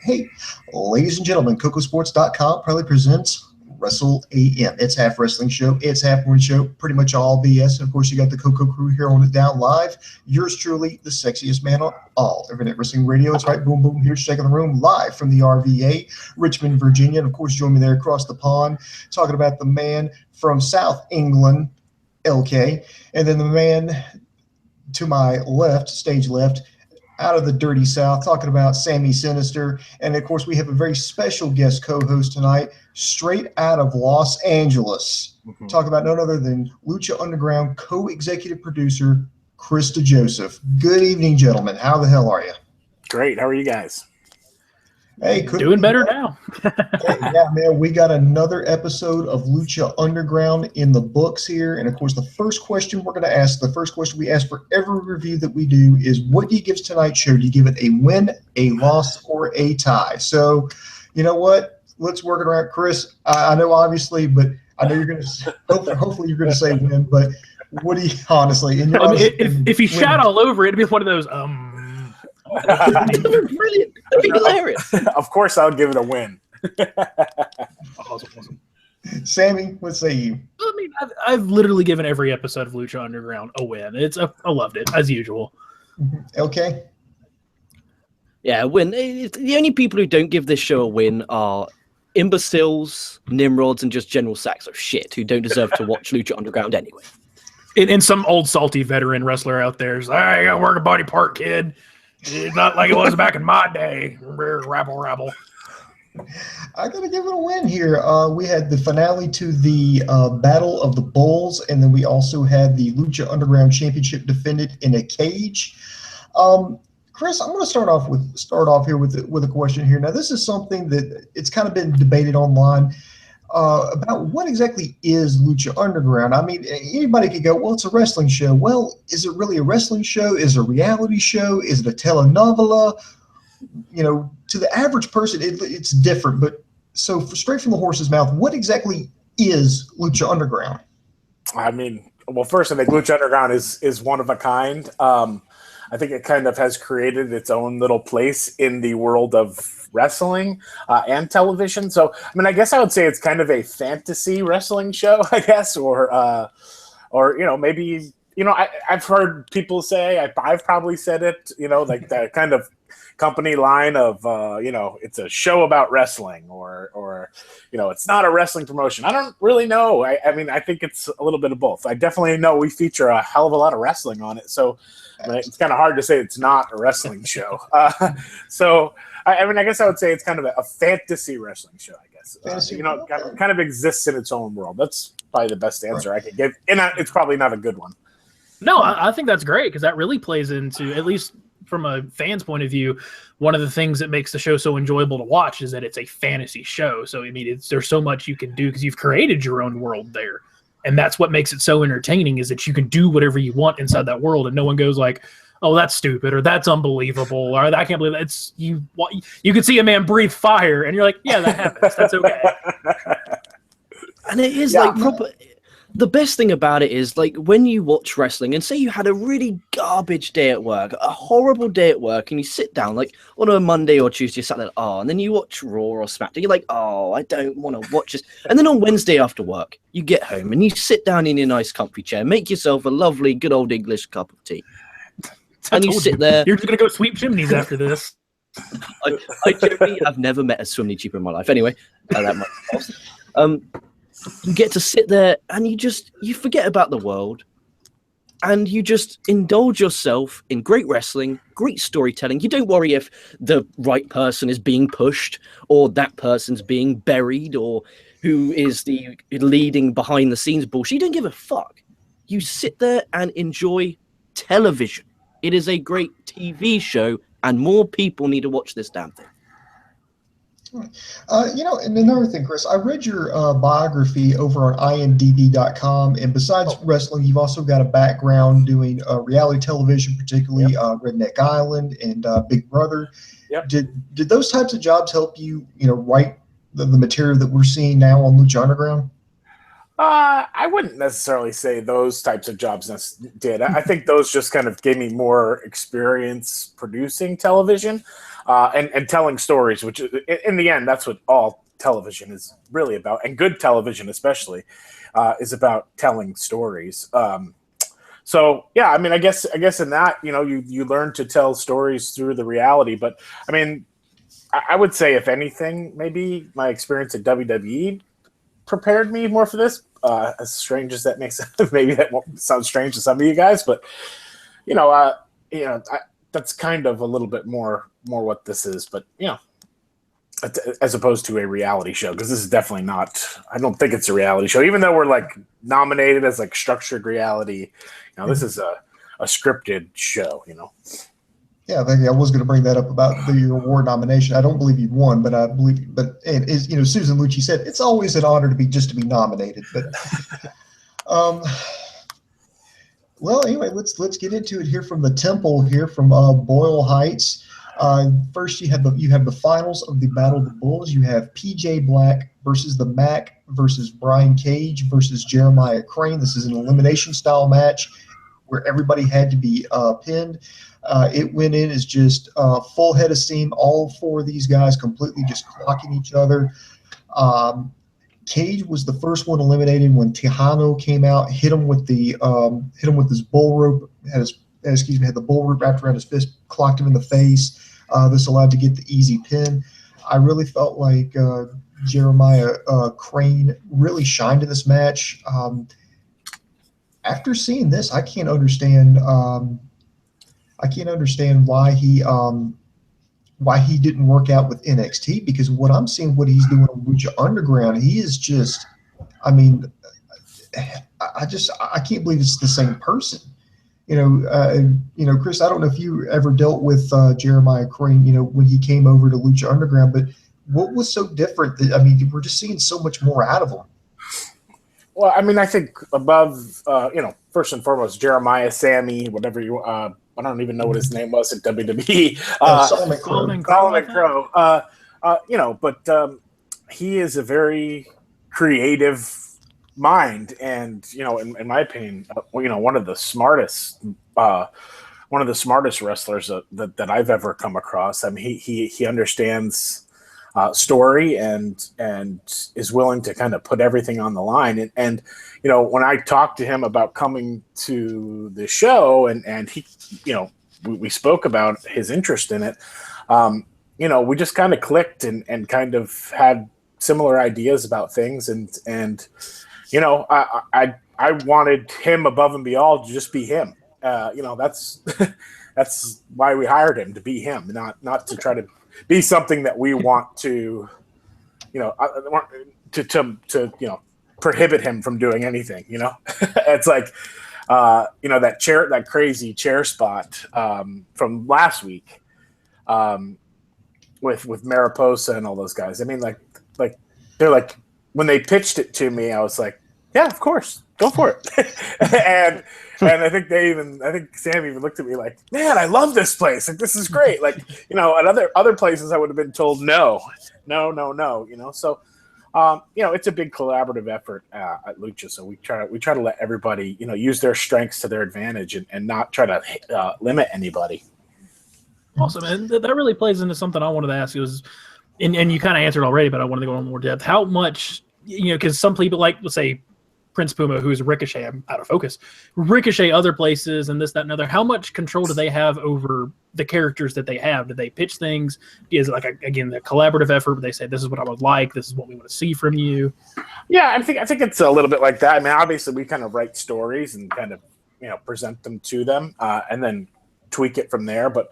Hey, ladies and gentlemen, KocoSports.com proudly presents Wrestle AM. It's half wrestling show, it's half morning show, pretty much all BS. And of course, you got the Koco crew here on it down live. Yours truly, the sexiest man on all Internet Wrestling Radio. It's right, boom, boom, here, shaking the room, live from the RVA, Richmond, Virginia. And of course, join me there across the pond, talking about the man from South England, LK, and then the man to my left, stage left, out of the dirty South, talking about Sammy Synsiter. And of course, we have a very special guest co-host tonight, straight out of Los Angeles. Talk about none other than Lucha Underground co-executive producer, Chris Dejoseph. Good evening, gentlemen. How the hell are you? Great. How are you guys? Hey, doing better now. Hey, yeah, man, we got another episode of Lucha Underground in the books here. And of course, the first question we're going to ask, the first question we ask for every review that we do is, what do you give tonight's show? Do you give it a win, a loss, or a tie? So, you know what? Let's work it around. Chris, I know obviously, but I know you're going to, hopefully you're going to say win, but what do you, honestly? In your if you shout all over it, it'd be one of those, brilliant. That'd be hilarious. Of course, I would give it a win. Awesome. Sammy, what say you? I mean, I've literally given every episode of Lucha Underground a win. I loved it, as usual. Okay. Yeah, win. The only people who don't give this show a win are imbeciles, nimrods, and just general sacks of shit who don't deserve to watch Lucha Underground anyway. And some old salty veteran wrestler out there's, I gotta work a body part, kid. It's not like it was back in my day. Rabble. I got to give it a win here. We had the finale to the Battle of the Bulls, and then we also had the Lucha Underground Championship defended in a cage. Chris, I'm going to start off here with a question here. Now, this is something that it's kind of been debated online about what exactly is Lucha Underground. I mean, anybody could go, well, it's a wrestling show. Well, is it really a wrestling show? Is it a reality show? Is it a telenovela? You know, to the average person, it's different. But so straight from the horse's mouth, what exactly is Lucha Underground? I mean, well, first, I think Lucha Underground is one of a kind. I think it kind of has created its own little place in the world of wrestling and television. So, I mean, I guess I would say it's kind of a fantasy wrestling show, I guess, or you know, maybe, you know, I've heard people say, I've probably said it, you know, like the kind of company line of, you know, it's a show about wrestling or, you know, it's not a wrestling promotion. I don't really know. I mean, I think it's a little bit of both. I definitely know we feature a hell of a lot of wrestling on it. So it's kind of hard to say it's not a wrestling show. So, I mean, I guess I would say it's kind of a fantasy wrestling show, I guess. You know, kind of exists in its own world. That's probably the best answer I could give. And it's probably not a good one. No, I think that's great because that really plays into, at least from a fan's point of view, one of the things that makes the show so enjoyable to watch is that it's a fantasy show. So, I mean, there's so much you can do because you've created your own world there. And that's what makes it so entertaining is that you can do whatever you want inside that world and no one goes like, oh, that's stupid or that's unbelievable or I can't believe that. It's you can see a man breathe fire and you're like, yeah, that happens. That's okay. And it is like proper. The best thing about it is, like, when you watch wrestling and say you had a really garbage day at work, a horrible day at work, and you sit down, like, on a Monday or Tuesday, you sat there, and then you watch Raw or SmackDown, you're like, oh, I don't want to watch this. And then on Wednesday after work, you get home and you sit down in your nice comfy chair, make yourself a lovely, good old English cup of tea. And you sit there. You're just going to go sweep chimneys after this. I generally have never met a swim cheaper in my life. Anyway, that might you get to sit there and you forget about the world and you just indulge yourself in great wrestling, great storytelling. You don't worry if the right person is being pushed or that person's being buried or who is the leading behind the scenes bullshit. You don't give a fuck. You sit there and enjoy television. It is a great TV show and more people need to watch this damn thing. You know, and another thing, Chris, I read your biography over on imdb.com, and besides wrestling, you've also got a background doing reality television, particularly Redneck Island and Big Brother. Yep. Did those types of jobs help you, you know, write the material that we're seeing now on Lucha Underground? I wouldn't necessarily say those types of jobs did. I think those just kind of gave me more experience producing television. and telling stories, which in the end, that's what all television is really about, and good television especially is about telling stories. So yeah, I mean, I guess in that, you learn to tell stories through the reality. But I mean, I would say, if anything, maybe my experience at WWE prepared me more for this. As strange as that makes, maybe that won't sound strange to some of you guys, but that's kind of a little bit more what this is. But as opposed to a reality show, because this is definitely not. I don't think it's a reality show, even though we're like nominated as like structured reality. This is a scripted show. Yeah, I was going to bring that up about the award nomination. I don't believe you won, but I believe. But Susan Lucci said it's always an honor to be nominated. But, well, anyway, let's get into it here from the Temple here from Boyle Heights. First, you have the finals of the Battle of the Bulls. You have PJ Black versus the Mac versus Brian Cage versus Jeremiah Crane. This is an elimination style match where everybody had to be pinned. It went in as just full head of steam. All four of these guys completely just clocking each other. Cage was the first one eliminated when Tejano came out, hit him with his bull rope. Had the bull rope wrapped around his fist, clocked him in the face. This allowed to get the easy pin. I really felt like Jeremiah Crane really shined in this match. After seeing this, I can't understand why he didn't work out with NXT, because what I'm seeing, what he's doing on Lucha Underground, he is just, I mean, I can't believe it's the same person. Chris, I don't know if you ever dealt with Jeremiah Crane, when he came over to Lucha Underground, but what was so different? We're just seeing so much more out of him. Well, I mean, I think above, first and foremost, Jeremiah, Sammy, whatever you, I don't even know what his name was at WWE. Solomon Crow. But he is a very creative mind, and in my opinion, one of the smartest wrestlers that I've ever come across. I mean, he understands story and is willing to kind of put everything on the line. And when I talked to him about coming to the show, and he, we spoke about his interest in it, we just kind of clicked and kind of had similar ideas about things. And I wanted him above and beyond to just be him. That's that's why we hired him, to be him, not to try to be something that we want to, to prohibit him from doing anything. It's like, that crazy chair spot from last week with Mariposa and all those guys. I mean, like they're like, when they pitched it to me, I was like, yeah, of course, go for it. and I think Sammy even looked at me like, man, I love this place. Like, this is great. Like, at other places I would have been told no. So, it's a big collaborative effort at Lucha. So we try to let everybody, use their strengths to their advantage and not try to limit anybody. Awesome. And that really plays into something I wanted to ask you was, and you kind of answered already, but I wanted to go into more depth. How much, because some people, like, let's say Prince Puma, who's Ricochet, I'm out of focus, Ricochet other places and this, that, and other, how much control do they have over the characters that they have? Do they pitch things? Is it like, again, the collaborative effort where they say, this is what I would like, this is what we want to see from you? Yeah, I think it's a little bit like that. I mean, obviously we kind of write stories and kind of, present them to them and then tweak it from there. But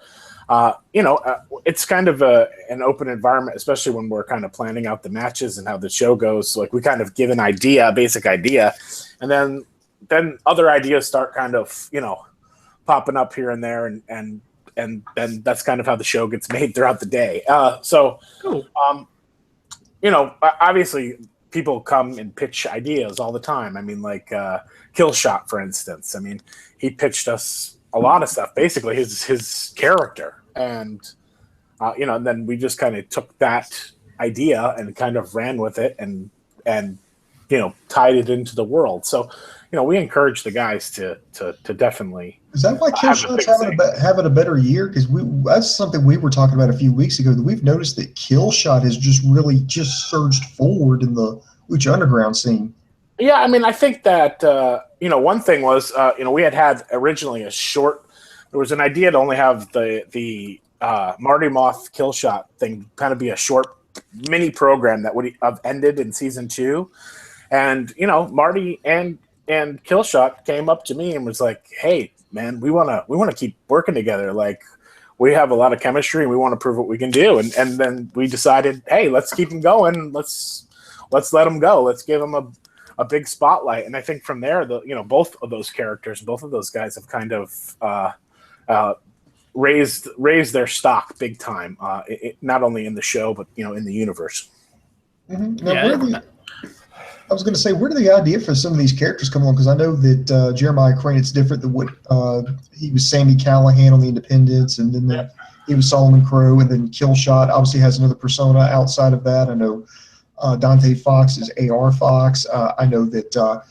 it's kind of an open environment, especially when we're kind of planning out the matches and how the show goes. So, like, we kind of give an idea, a basic idea, and then other ideas start kind of, popping up here and there, and then that's kind of how the show gets made throughout the day. So, cool. Obviously people come and pitch ideas all the time. I mean, like Killshot, for instance. I mean, he pitched us a lot of stuff, basically his character, and then we just kind of took that idea and kind of ran with it and tied it into the world. So, we encourage the guys to definitely. Is that why Killshot's having a better year? Because that's something we were talking about a few weeks ago, that we've noticed that Killshot has just really just surged forward in the Lucha Underground scene. Yeah, I mean, I think that one thing was we had originally a short. There was an idea to only have the Marty Moth Killshot thing kind of be a short mini program that would have ended in season 2, and Marty and Killshot came up to me and was like, "Hey, man, we want to keep working together. Like, we have a lot of chemistry and we want to prove what we can do." And then we decided, hey, let's keep them going. Let's let them go. Let's give them a big spotlight. And I think from there, both of those characters, both of those guys have kind of raised their stock big time. Not only in the show, but in the universe. Mm-hmm. Now, I was going to say, where did the idea for some of these characters come along? Because I know that Jeremiah Crane, it's different than what he was. Sammy Callahan on the Independents, and then he was Solomon Crow, and then Killshot obviously has another persona outside of that. I know Dante Fox is AR Fox. I know that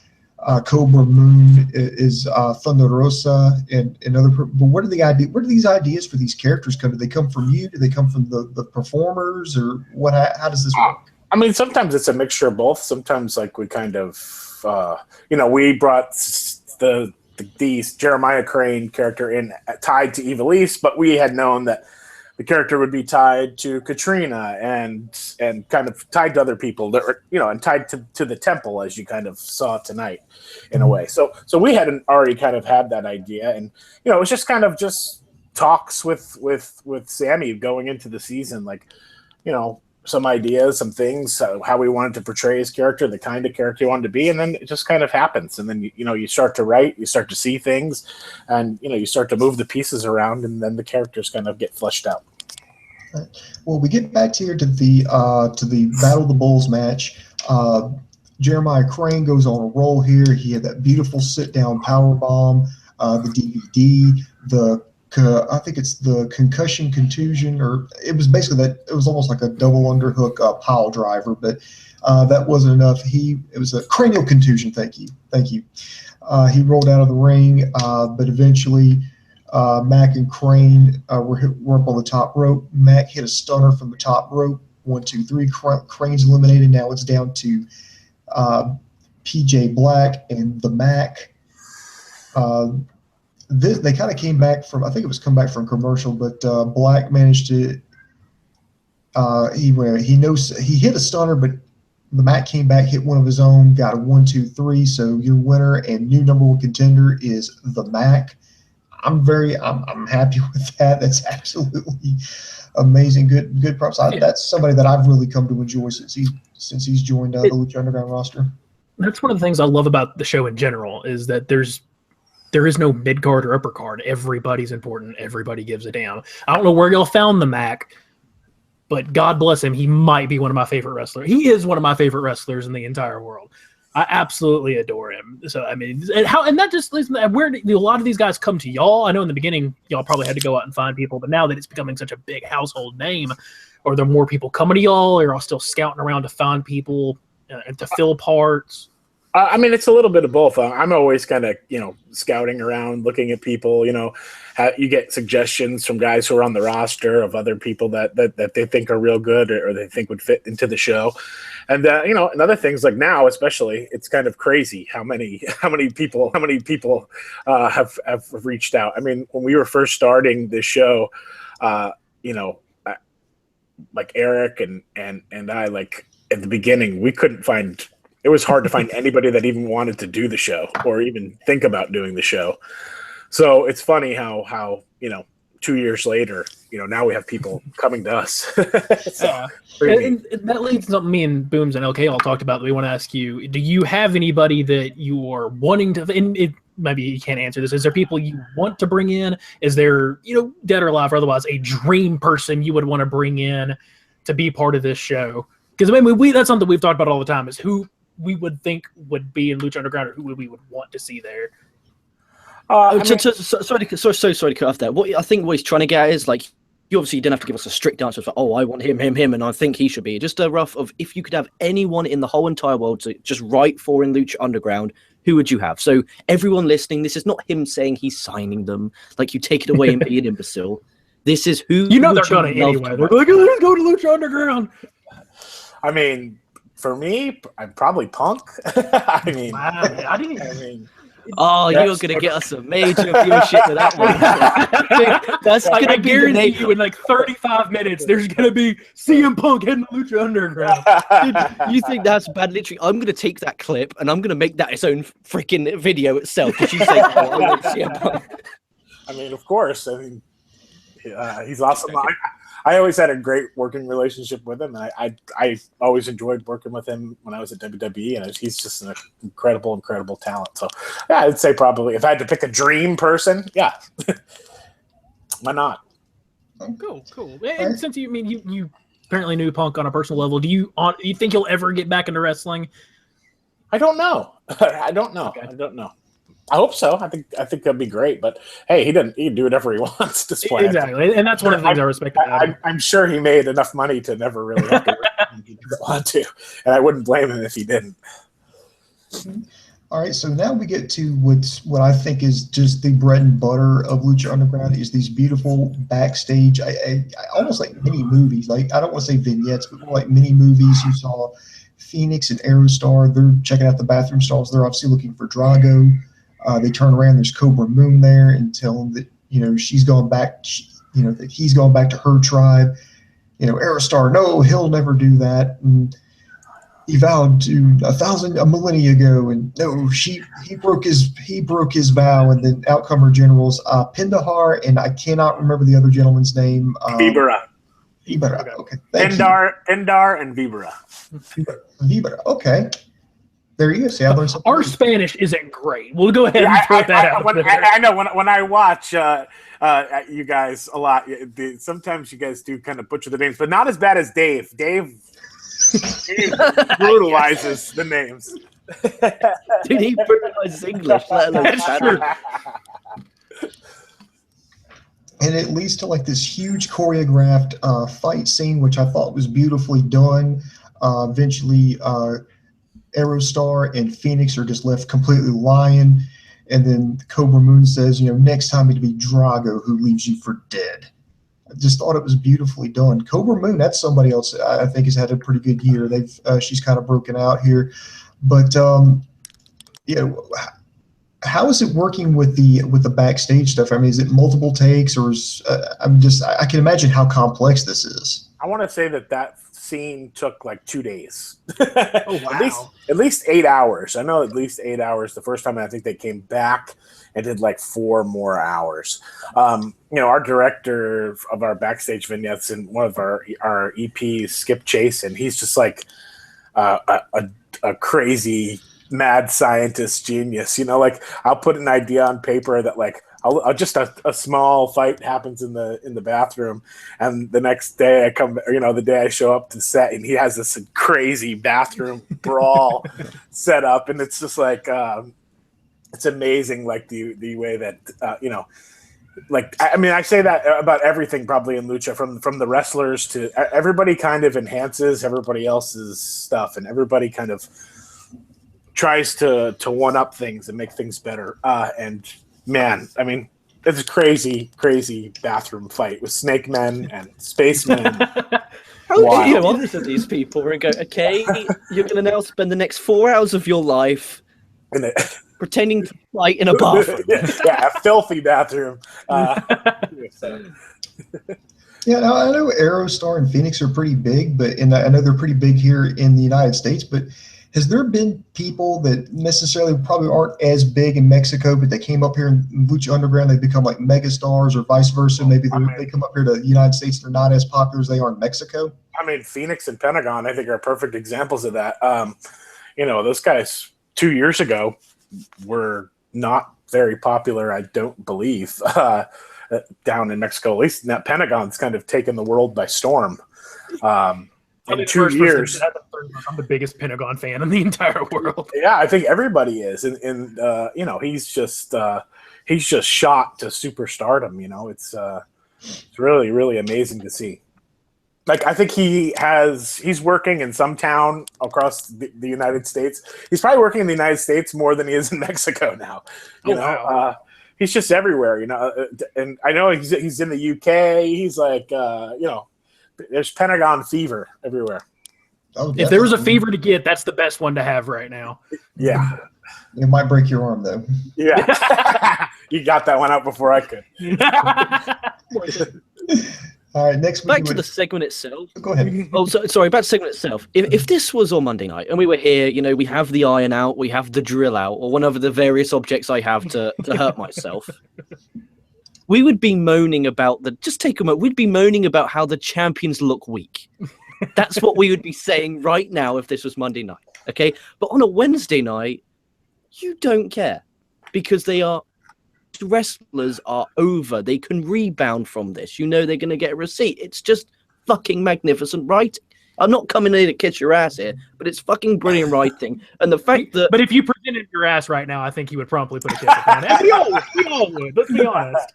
Cobra Moon is Thunder Rosa and other. But where do these ideas for these characters come? Do they come from you? Do they come from the performers, or what? How does this work? I mean, sometimes it's a mixture of both. Sometimes, like, we kind of, we brought the Jeremiah Crane character in tied to Evilise, but we had known that the character would be tied to Katrina and kind of tied to other people that are, and tied to the temple, as you kind of saw tonight, in a way. So we hadn't already kind of had that idea, and it was just kind of talks with Sammy going into the season, like, some ideas, some things, how we wanted to portray his character, the kind of character he wanted to be, and then it just kind of happens. And then you start to write, you start to see things, and you start to move the pieces around, and then the characters kind of get fleshed out. Right. Well, we get back here to the Battle of the Bulls match. Jeremiah Crane goes on a roll here. He had that beautiful sit-down power bomb, the DVD, I think it's the concussion contusion, or it was basically that. It was almost like a double underhook pile driver, but that wasn't enough. It was a cranial contusion. Thank you. He rolled out of the ring, but eventually Mac and Crane were up on the top rope. Mac hit a stunner from the top rope. 1, 2, 3. Crane's eliminated. Now it's down to PJ Black and the Mac. They kind of came back from, I think it was come back from commercial, but Black managed to he hit a stunner, but the Mac came back, hit one of his own, got a 1, 2, 3. So your winner and new number 1 contender is the Mac. I'm happy with that. That's absolutely amazing. Good props. That's somebody that I've really come to enjoy since he's joined the Lucha Underground roster. That's one of the things I love about the show in general, is that there is no mid card or upper card. Everybody's important. Everybody gives a damn. I don't know where y'all found the Mac, but God bless him. He might be one of my favorite wrestlers. He is one of my favorite wrestlers in the entire world. I absolutely adore him. So, I mean, and that just leads me, where do a lot of these guys come to y'all? I know in the beginning, y'all probably had to go out and find people, but now that it's becoming such a big household name, are there more people coming to y'all, or are y'all still scouting around to find people and to fill parts? I mean, it's a little bit of both. I'm always kind of, scouting around, looking at people. You get suggestions from guys who are on the roster of other people that they think are real good or they think would fit into the show. And and other things, like now, especially, it's kind of crazy how many people have reached out. I mean, when we were first starting this show, like Eric and I, like at the beginning, we couldn't find. It was hard to find anybody that even wanted to do the show or even think about doing the show. So it's funny how 2 years later, now we have people coming to us. And that leads to something me and Booms and LK all talked about that we want to ask you. Do you have anybody that you are wanting to, and maybe you can't answer this, is there people you want to bring in? Is there, dead or alive or otherwise, a dream person you would want to bring in to be part of this show? Because I mean, that's something we've talked about all the time, is who we would think would be in Lucha Underground, or who we would want to see there. Sorry to cut off that. What I think what he's trying to get at is, like, you obviously didn't have to give us a strict answer for, oh, I want him, and I think he should be. Just a rough of, if you could have anyone in the whole entire world to just write for in Lucha Underground, who would you have? So everyone listening, this is not him saying he's signing them. Like, you take it away and be an imbecile. This is who they're going to anyway. They're like, let's go to Lucha Underground. I mean, for me, I'm probably Punk. I mean, wow, I mean, oh, you're going to get us a major viewership with that one. That's like, going I to be guarantee you in like 35 minutes, there's going to be CM Punk heading to Lucha Underground. Dude, you think that's bad? Literally, I'm going to take that clip and I'm going to make that its own freaking video itself. Because you say, oh, I want CM Punk. I mean, of course. I mean, he's awesome. I always had a great working relationship with him, and I always enjoyed working with him when I was at WWE, and he's just an incredible talent. So, yeah, I'd say probably if I had to pick a dream person, yeah, why not? Cool. And since you apparently knew Punk on a personal level, do you think he'll ever get back into wrestling? I don't know. I don't know. I hope so. I think that'd be great. But hey, he can do whatever he wants to play. Exactly, and that's one of the things I respect about him. I'm sure he made enough money to never really have to if he didn't want to, and I wouldn't blame him if he didn't. All right, so now we get to what I think is just the bread and butter of Lucha Underground is these beautiful backstage, I almost like mini movies. Like, I don't want to say vignettes, but more like mini movies. You saw Phoenix and Aerostar. They're checking out the bathroom stalls. They're obviously looking for Drago. They turn around. There's Cobra Moon there and tell him that she's going back. That he's going back to her tribe. Aerostar, no, he'll never do that. And he vowed to a millennia ago, and no, he broke his vow. And then out come her generals, Pendahar, and I cannot remember the other gentleman's name. Vibra. Okay. Pendar and Vibra. Vibra. Okay. There you go. See, I learned something. Our Spanish isn't great. We'll go ahead and throw that out. I know when I watch you guys a lot, sometimes you guys do kind of butcher the names, but not as bad as Dave. Dave brutalizes the names. Dude, he brutalizes English. That's true. And it leads to like this huge choreographed fight scene, which I thought was beautifully done. Eventually, Aerostar and Phoenix are just left completely lying. And then Cobra Moon says, next time it'd be Drago who leaves you for dead. I just thought it was beautifully done. Cobra Moon, that's somebody else I think has had a pretty good year. She's kind of broken out here. But, how is it working with the backstage stuff? I mean, is it multiple takes, or I can imagine how complex this is. I want to say that scene took like 2 days. Oh, wow. At least 8 hours. I know at least 8 hours the first time, and I think they came back and did like 4 more hours. Our director of our backstage vignettes in one of our EPs, Skip Chase, and he's just like a crazy mad scientist genius. Like, I'll put an idea on paper that like I'll just a small fight happens in the bathroom, and the next day I come, the day I show up to set, and he has this crazy bathroom brawl set up, and it's just like it's amazing, like the way that like, I mean, I say that about everything probably in Lucha, from the wrestlers to everybody kind of enhances everybody else's stuff, and everybody kind of tries to one up things and make things better. And man, I mean, it's a crazy bathroom fight with snake men and spacemen. How do you honest with these people and go, okay, you're going to now spend the next 4 hours of your life pretending to fight in a bathroom. Yeah, a filthy bathroom. Yeah, now I know Aerostar and Phoenix are pretty big, and I know they're pretty big here in the United States, but has there been people that necessarily probably aren't as big in Mexico, but they came up here in Lucha Underground, they become like megastars, or vice versa? Maybe they come up here to the United States, they're not as popular as they are in Mexico? I mean, Phoenix and Pentagon, I think, are perfect examples of that. Those guys 2 years ago were not very popular, I don't believe, down in Mexico. At least that Pentagon's kind of taken the world by storm. In 2 years, I'm the biggest Pentagon fan in the entire world. Yeah, I think everybody is, and he's just shot to superstardom. It's It's really, really amazing to see. Like, I think he's working in some town across the United States. He's probably working in the United States more than he is in Mexico now. You know, wow. He's just everywhere, you know. And I know he's in the UK. He's like, you know, there's Pentagon fever everywhere. Oh, if there was a fever to get, that's the best one to have right now. Yeah. It might break your arm, though. Yeah. You got that one out before I could. All right, next back to the segment itself. Go ahead. Oh, sorry, back to the segment itself. If this was on Monday night and we were here, you know, we have the iron out, we have the drill out, or one of the various objects I have to hurt myself, we would be moaning about we'd be moaning about how the champions look weak. That's what we would be saying right now if this was Monday night. Okay, but on a Wednesday night, you don't care because wrestlers are over. They can rebound from this. You know they're going to get a receipt. It's just fucking magnificent writing. I'm not coming in to kiss your ass here, but it's fucking brilliant writing. And the fact that... But if you presented your ass right now, I think you would promptly put a kiss on it. We all would. Let's be honest.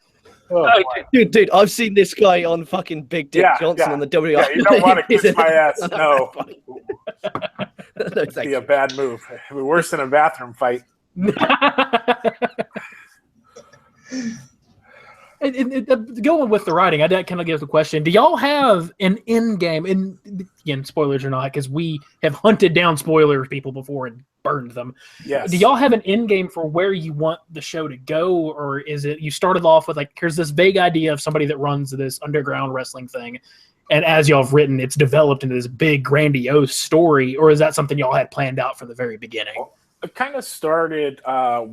Oh, dude, I've seen this guy on fucking Big Dick Johnson on the WWE. Yeah, you don't want to kiss my ass. No. No, it'd be a bad move. It'd be worse than a bathroom fight. Going with the writing, I kind of give the question: do y'all have an end game? And again, spoilers or not, because we have hunted down spoiler people before and burned them. Yes. Do y'all have an end game for where you want the show to go, or is it you started off with like here's this vague idea of somebody that runs this underground wrestling thing, and as y'all have written, it's developed into this big grandiose story, or is that something y'all had planned out from the very beginning? It kind of started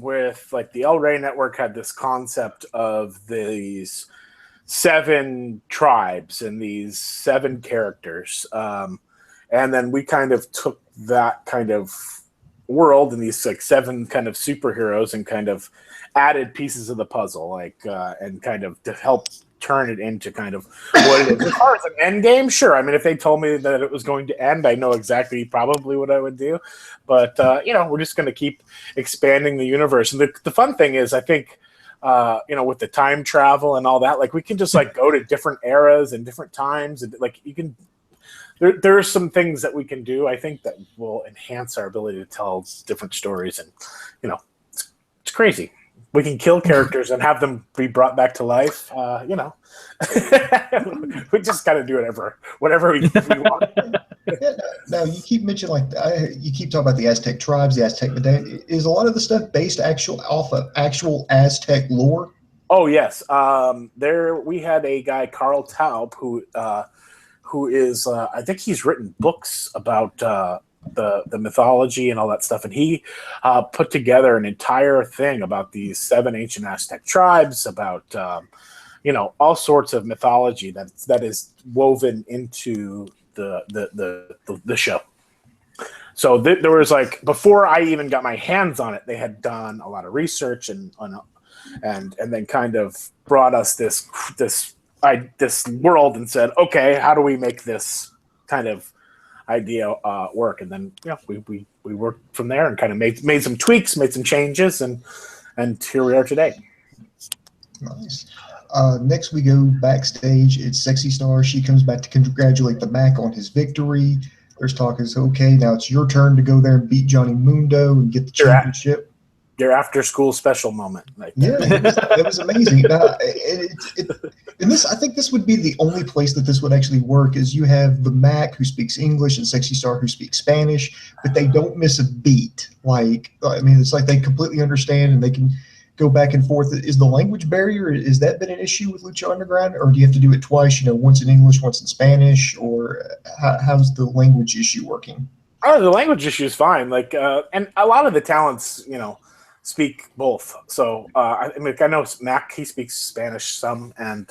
with like the El Rey Network had this concept of these 7 tribes and these 7 characters. And then we kind of took that kind of world and these like 7 kind of superheroes and kind of added pieces of the puzzle, like and kind of to help turn it into kind of what it is. As far as an end game, sure. I mean, if they told me that it was going to end, I know exactly probably what I would do. But, you know, we're just going to keep expanding the universe. And the fun thing is, I think, you know, with the time travel and all that, like we can just like go to different eras and different times. And like you can, there are some things that we can do, I think, that will enhance our ability to tell different stories. And, you know, it's crazy. We can kill characters and have them be brought back to life. You know, we just got to do whatever we want. Yeah, now you keep mentioning you keep talking about the Aztec tribes, the Aztec medallion. Is a lot of the stuff based off of actual Aztec lore? Oh yes, there we had a guy Carl Taub who is I think he's written books about the mythology and all that stuff, and he put together an entire thing about these 7 ancient Aztec tribes, about you know, all sorts of mythology that is woven into the show. So there was like, before I even got my hands on it, they had done a lot of research and then kind of brought us this world and said, okay, how do we make this kind of idea work? And then we worked from there and kind of made some tweaks, made some changes, and here we are today. Nice. Next we go backstage. It's Sexy Star. She comes back to congratulate the Mac on his victory. There's talk is okay, now it's your turn to go there and beat Johnny Mundo and get the championship. Your after school special moment. Like it was amazing. And this, I think this would be the only place that this would actually work, is you have the Mac who speaks English and Sexy Star who speaks Spanish, but they don't miss a beat. Like, I mean, it's like they completely understand and they can go back and forth. Is the language barrier, has that been an issue with Lucha Underground, or do you have to do it twice, you know, once in English, once in Spanish, or how's the language issue working? Oh, the language issue is fine. Like, and a lot of the talents, you know, speak both. So, I mean, I know Mac, he speaks Spanish some, and,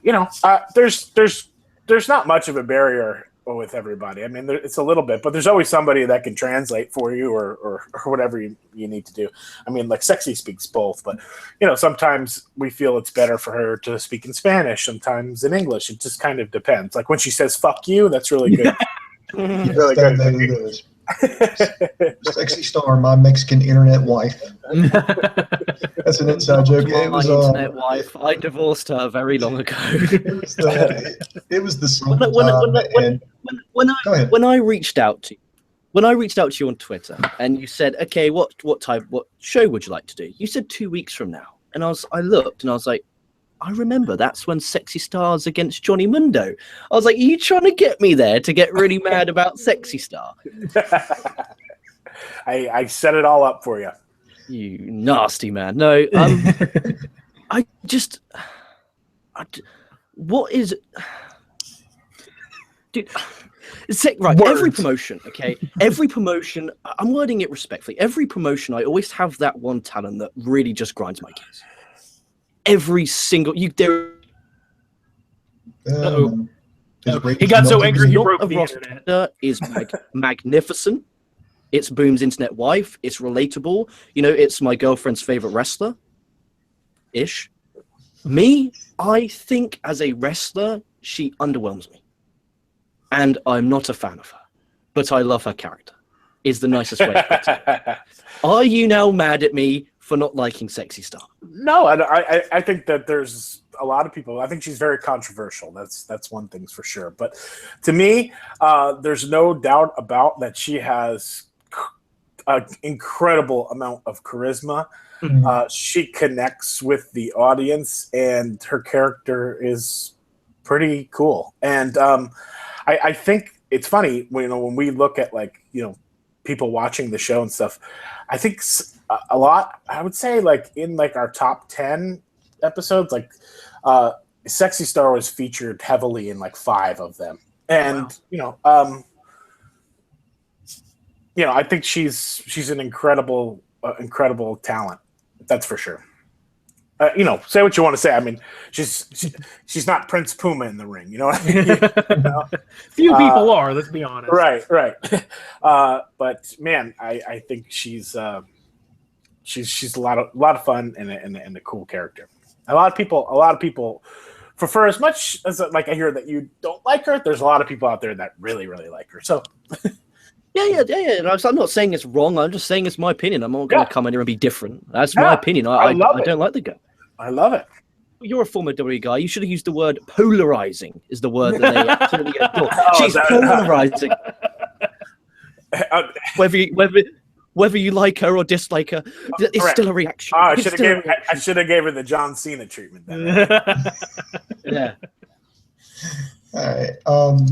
you know, there's not much of a barrier with everybody. I mean, it's a little bit, but there's always somebody that can translate for you or whatever you need to do. I mean, like Sexy speaks both, but, you know, sometimes we feel it's better for her to speak in Spanish, sometimes in English. It just kind of depends. Like when she says, fuck you, that's really good. Really good. Sexy Star, my Mexican internet wife. That's an inside joke. My It was internet wife. I divorced her very long ago. it was the same time. When I reached out to you on Twitter and you said, okay, what show would you like to do? You said 2 weeks from now, and I looked and I was like, I remember that's when Sexy Star's against Johnny Mundo. I was like, are you trying to get me there to get really mad about Sexy Star? I set it all up for you. You nasty man. No, what is, dude? Right, Words. every promotion, okay? Every promotion, I'm wording it respectfully. Every promotion, I always have that one talent that really just grinds my gears. Every single He got so angry he broke the internet. Is magnificent. It's Boom's internet wife. It's relatable. You know, it's my girlfriend's favorite wrestler. Ish. Me, I think as a wrestler, she underwhelms me. And I'm not a fan of her. But I love her character. Is the nicest way to put it. Are you now mad at me for not liking Sexy Star? No, I think that there's a lot of people. I think she's very controversial. That's one thing for sure. But to me, there's no doubt about that she has an incredible amount of charisma. Mm-hmm. She connects with the audience, and her character is pretty cool. And I think it's funny when we look at people watching the show and stuff. I think a lot. I would say in our top 10 episodes, Sexy Star was featured heavily in 5 of them, and wow. I think she's an incredible talent. That's for sure. Say what you want to say. I mean, she's not Prince Puma in the ring. You know what I mean? Few people are. Let's be honest. Right. But man, I think she's a lot of fun and a cool character. A lot of people for as much as I hear that you don't like her, there's a lot of people out there that really, really like her. So. Yeah. And I'm not saying it's wrong. I'm just saying it's my opinion. I'm not going to come in here and be different. That's my opinion. I don't like the guy. I love it. You're a former WWE guy. You should have used the word polarizing. Is the word that they absolutely adore. She's polarizing. Whether you like her or dislike her, it's still a reaction. I should have gave her the John Cena treatment then. Yeah. All right.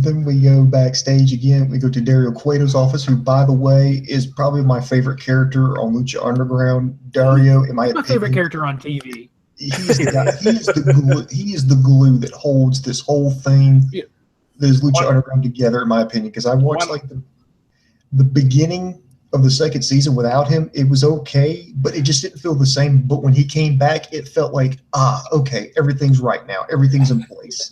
Then we go backstage again. We go to Dario Cueto's office, who, by the way, is probably my favorite character on Lucha Underground. Dario, in my opinion, my favorite character on TV. He's the glue that holds this whole thing. Yeah. That is Lucha Underground together, in my opinion. Because I watched the beginning of the second season without him. It was okay, but it just didn't feel the same. But when he came back, it felt like, okay, everything's right now. Everything's in place.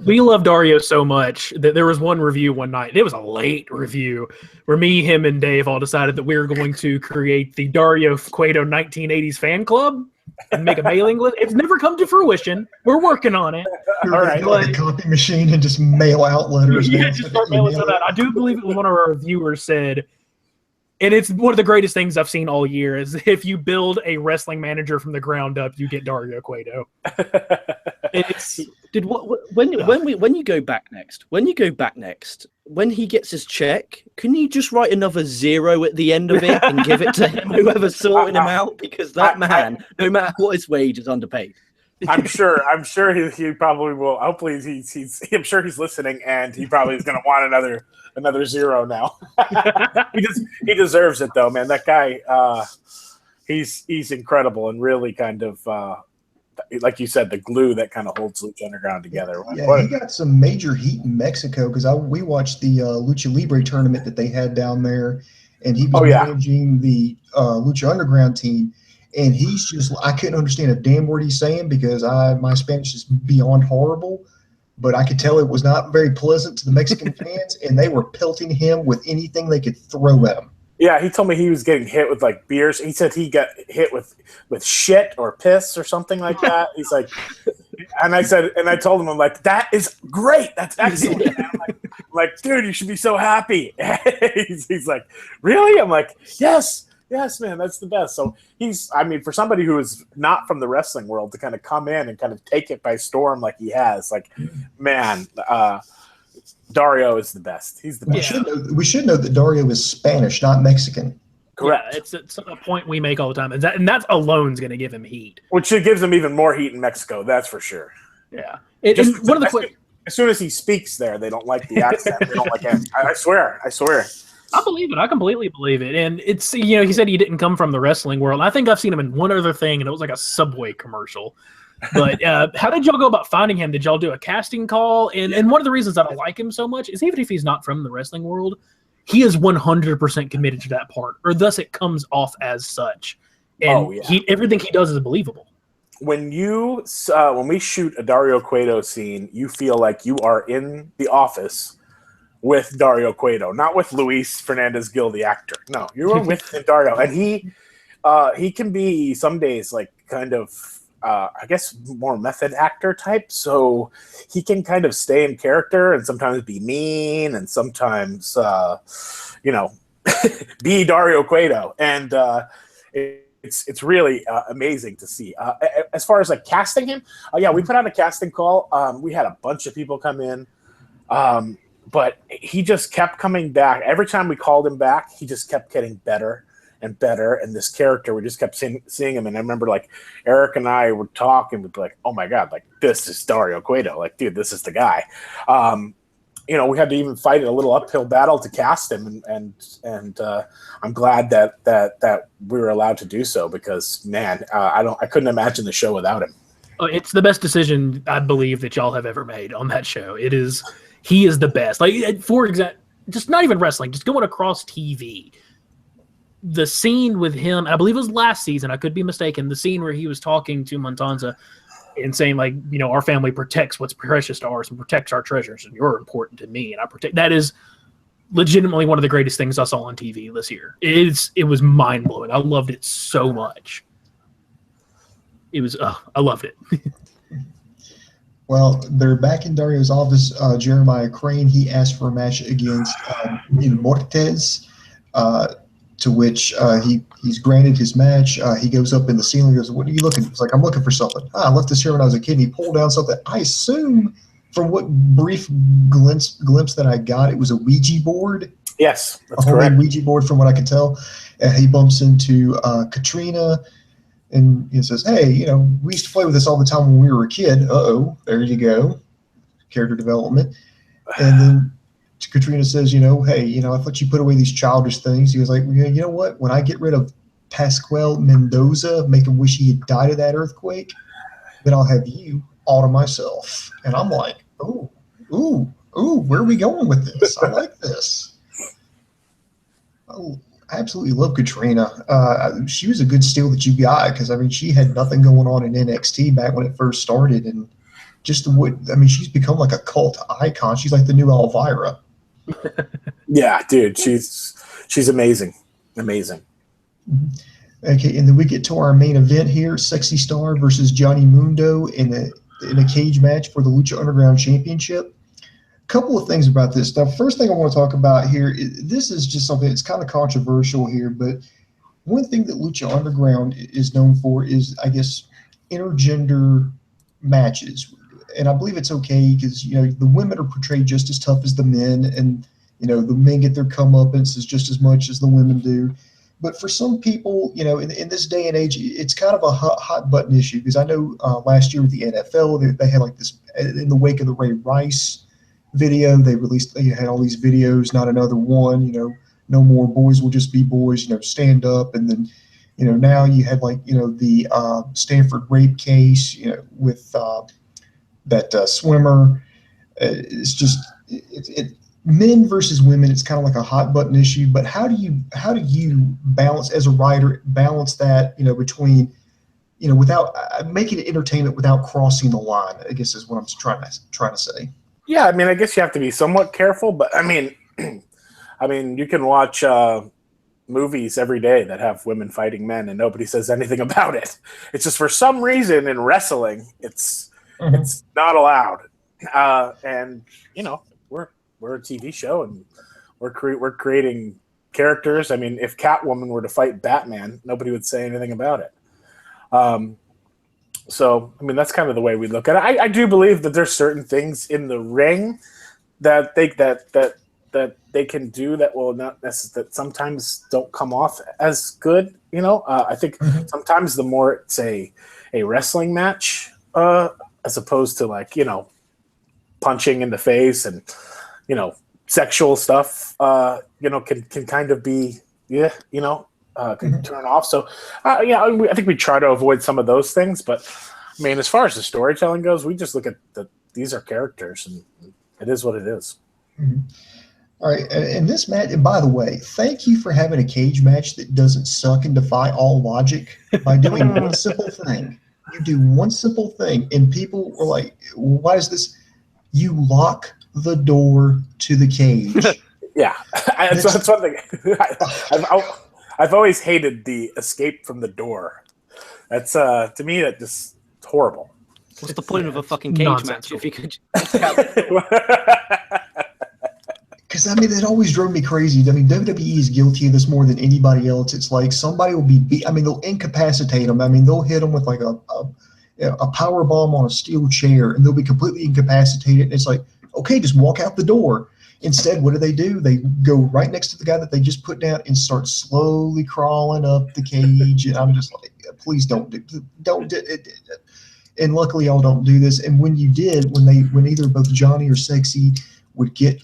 We love Dario so much that there was one review one night. It was a late review where me, him, and Dave all decided that we were going to create the Dario Cueto 1980s fan club and make a mailing list. It's never come to fruition. We're working on it. All right, like a copy machine and just mail out letters. Yeah, just start mailing stuff out. I do believe one of our viewers said, and it's one of the greatest things I've seen all year, is if you build a wrestling manager from the ground up, you get Dario Cueto. When you go back next, when he gets his check, can you just write another 0 at the end of it and give it to him, whoever's sorting him out? Because that man, no matter what his wage, is underpaid. I'm sure he probably will. Hopefully I'm sure he's listening, and he probably is going to want another 0 now. He deserves it though, man. That guy, he's incredible and really kind of like you said, the glue that kind of holds Lucha Underground together. Yeah, he got some major heat in Mexico because we watched the Lucha Libre tournament that they had down there, and he was managing the Lucha Underground team. And he's just, I couldn't understand a damn word he's saying because my Spanish is beyond horrible. But I could tell it was not very pleasant to the Mexican fans, and they were pelting him with anything they could throw at him. Yeah, he told me he was getting hit with beers. He said he got hit with shit or piss or something like that. He's like, and I told him, I'm like, that is great. That's excellent. I'm like, dude, you should be so happy. he's like, really? I'm like, yes, man, that's the best. So for somebody who is not from the wrestling world to kind of come in and kind of take it by storm like he has, like, man, Dario is the best. He's the best. We should know that Dario is Spanish, not Mexican. Correct. Yeah, it's a point we make all the time, and that alone is going to give him heat. Which gives him even more heat in Mexico. That's for sure. Yeah. And one of the quick. As soon as he speaks there, they don't like the accent. They don't like it. I swear. I believe it. I completely believe it. And it's, he said he didn't come from the wrestling world. I think I've seen him in one other thing, and it was like a Subway commercial. But how did y'all go about finding him? Did y'all do a casting call? And one of the reasons that I like him so much is even if he's not from the wrestling world, he is 100% committed to that part, or thus it comes off as such. And everything he does is believable. When we shoot a Dario Cueto scene, you feel like you are in the office with Dario Cueto, not with Luis Fernandez Gil, the actor. No, you're with Dario, and he can be some days like kind of I guess more method actor type. So he can kind of stay in character and sometimes be mean and sometimes be Dario Cueto, and it's really amazing to see. As far as like casting him, we put out a casting call. We had a bunch of people come in, but he just kept coming back. Every time we called him back, he just kept getting better and better. And this character, we just kept seeing him. And I remember like Eric and I would talk and we'd be like, oh my God, like this is Dario Cueto. Like, dude, this is the guy. We had to even fight a little uphill battle to cast him, and I'm glad that we were allowed to do so because, man, I couldn't imagine the show without him. It's the best decision I believe that y'all have ever made on that show. He is the best. Like, for example, just not even wrestling, just going across TV. The scene with him, I believe it was last season, I could be mistaken, the scene where he was talking to Montanza and saying, like, our family protects what's precious to ours and protects our treasures, and you're important to me, and I protect. That is legitimately one of the greatest things I saw on TV this year. It was mind blowing. I loved it so much. I loved it. Well, they're back in Dario's office. Jeremiah Crane, he asked for a match against Mortez, to which he's granted his match. He goes up in the ceiling and goes, what are you looking for? He's like, I'm looking for something. I left this here when I was a kid. And he pulled down something. I assume from what brief glimpse that I got, it was a Ouija board. Yes, that's correct. A correct. Ouija board from what I can tell. He bumps into Katrina and he says, hey, we used to play with this all the time when we were a kid. Uh-oh, there you go. Character development. And then Katrina says, hey, I thought you put away these childish things. He was like, you know what? When I get rid of Pascual Mendoza, make him wish he had died of that earthquake, then I'll have you all to myself. And I'm like, ooh, where are we going with this? I like this. Oh, I absolutely love Katrina. She was a good steal that you got because, she had nothing going on in NXT back when it first started. And she's become like a cult icon. She's like the new Elvira. Yeah, dude, she's amazing. Amazing. Okay, and then we get to our main event here, Sexy Star versus Johnny Mundo in a cage match for the Lucha Underground Championship. A couple of things about this stuff. First thing I want to talk about here, this is just something that's kind of controversial here, but one thing that Lucha Underground is known for is, I guess, intergender matches. And I believe it's okay because, the women are portrayed just as tough as the men, and, the men get their comeuppance just as much as the women do. But for some people, in this day and age, it's kind of a hot button issue because I know last year with the NFL, they had like this, in the wake of the Ray Rice video, they had all these videos, not another one, no more boys will just be boys, stand up. And then, now you had like, the Stanford rape case, with that swimmer. It's just men versus women. It's kind of like a hot button issue. But how do you balance as a writer that between without making it entertainment without crossing the line? I guess is what I'm trying to say. Yeah, I guess you have to be somewhat careful. But you can watch movies every day that have women fighting men, and nobody says anything about it. It's just for some reason in wrestling, it's not allowed. And we're a TV show and we're creating characters. I mean, if Catwoman were to fight Batman, nobody would say anything about it. So, I mean, that's kind of the way we look at it. I do believe that there's certain things in the ring that they can do that will not necessarily, that sometimes don't come off as good. You know, I think sometimes the more it's a wrestling match, as opposed to, like, you know, punching in the face and, you know, sexual stuff, you know, can kind of be, you know, can turn off. So, yeah, I think we try to avoid some of those things. But, I mean, as far as the storytelling goes, we just look at these are characters, and it is what it is. All right, and this match, and by the way, thank you for having a cage match that doesn't suck and defy all logic by doing one simple thing. You do one simple thing, and people were like, why is this? You lock the door to the cage. Yeah, that's one thing. I've always hated the escape from the door. That's to me, that just horrible. What's the point of a fucking cage match if you could? Because, I mean, that always drove me crazy. I mean, WWE is guilty of this more than anybody else. It's like somebody will be I mean, they'll incapacitate them. I mean, they'll hit them with like a power bomb on a steel chair, and they'll be completely incapacitated. And it's like, okay, just walk out the door. Instead, what do? They go right next to the guy that they just put down and start slowly crawling up the cage. And I'm just like, please don't do it. And luckily, y'all don't do this. And when you did, when either both Johnny or Sexy would get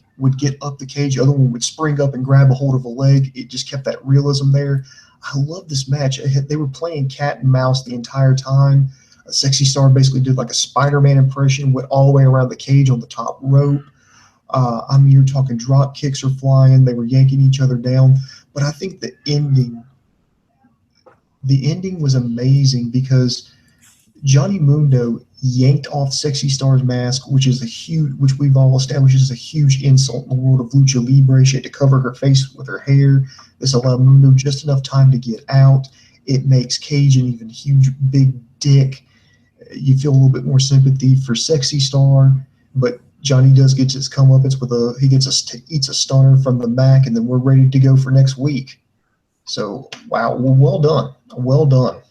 up the cage, the other one would spring up and grab a hold of a leg. It just kept that realism there. I love this match. They were playing cat and mouse the entire time. Sexy Star basically did like a Spider-Man impression, went all the way around the cage on the top rope. I mean, you're talking drop kicks are flying. They were yanking each other down. But I think the ending was amazing because Johnny Mundo yanked off Sexy Star's mask, which we've all established is a huge insult in the world of Lucha Libre. She had to cover her face with her hair. This allowed Mundo just enough time to get out. It makes Cage an even huge, big dick. You feel a little bit more sympathy for Sexy Star, but Johnny does get his comeuppance eats a stunner from the back, and then we're ready to go for next week. So, wow, well done. Well done.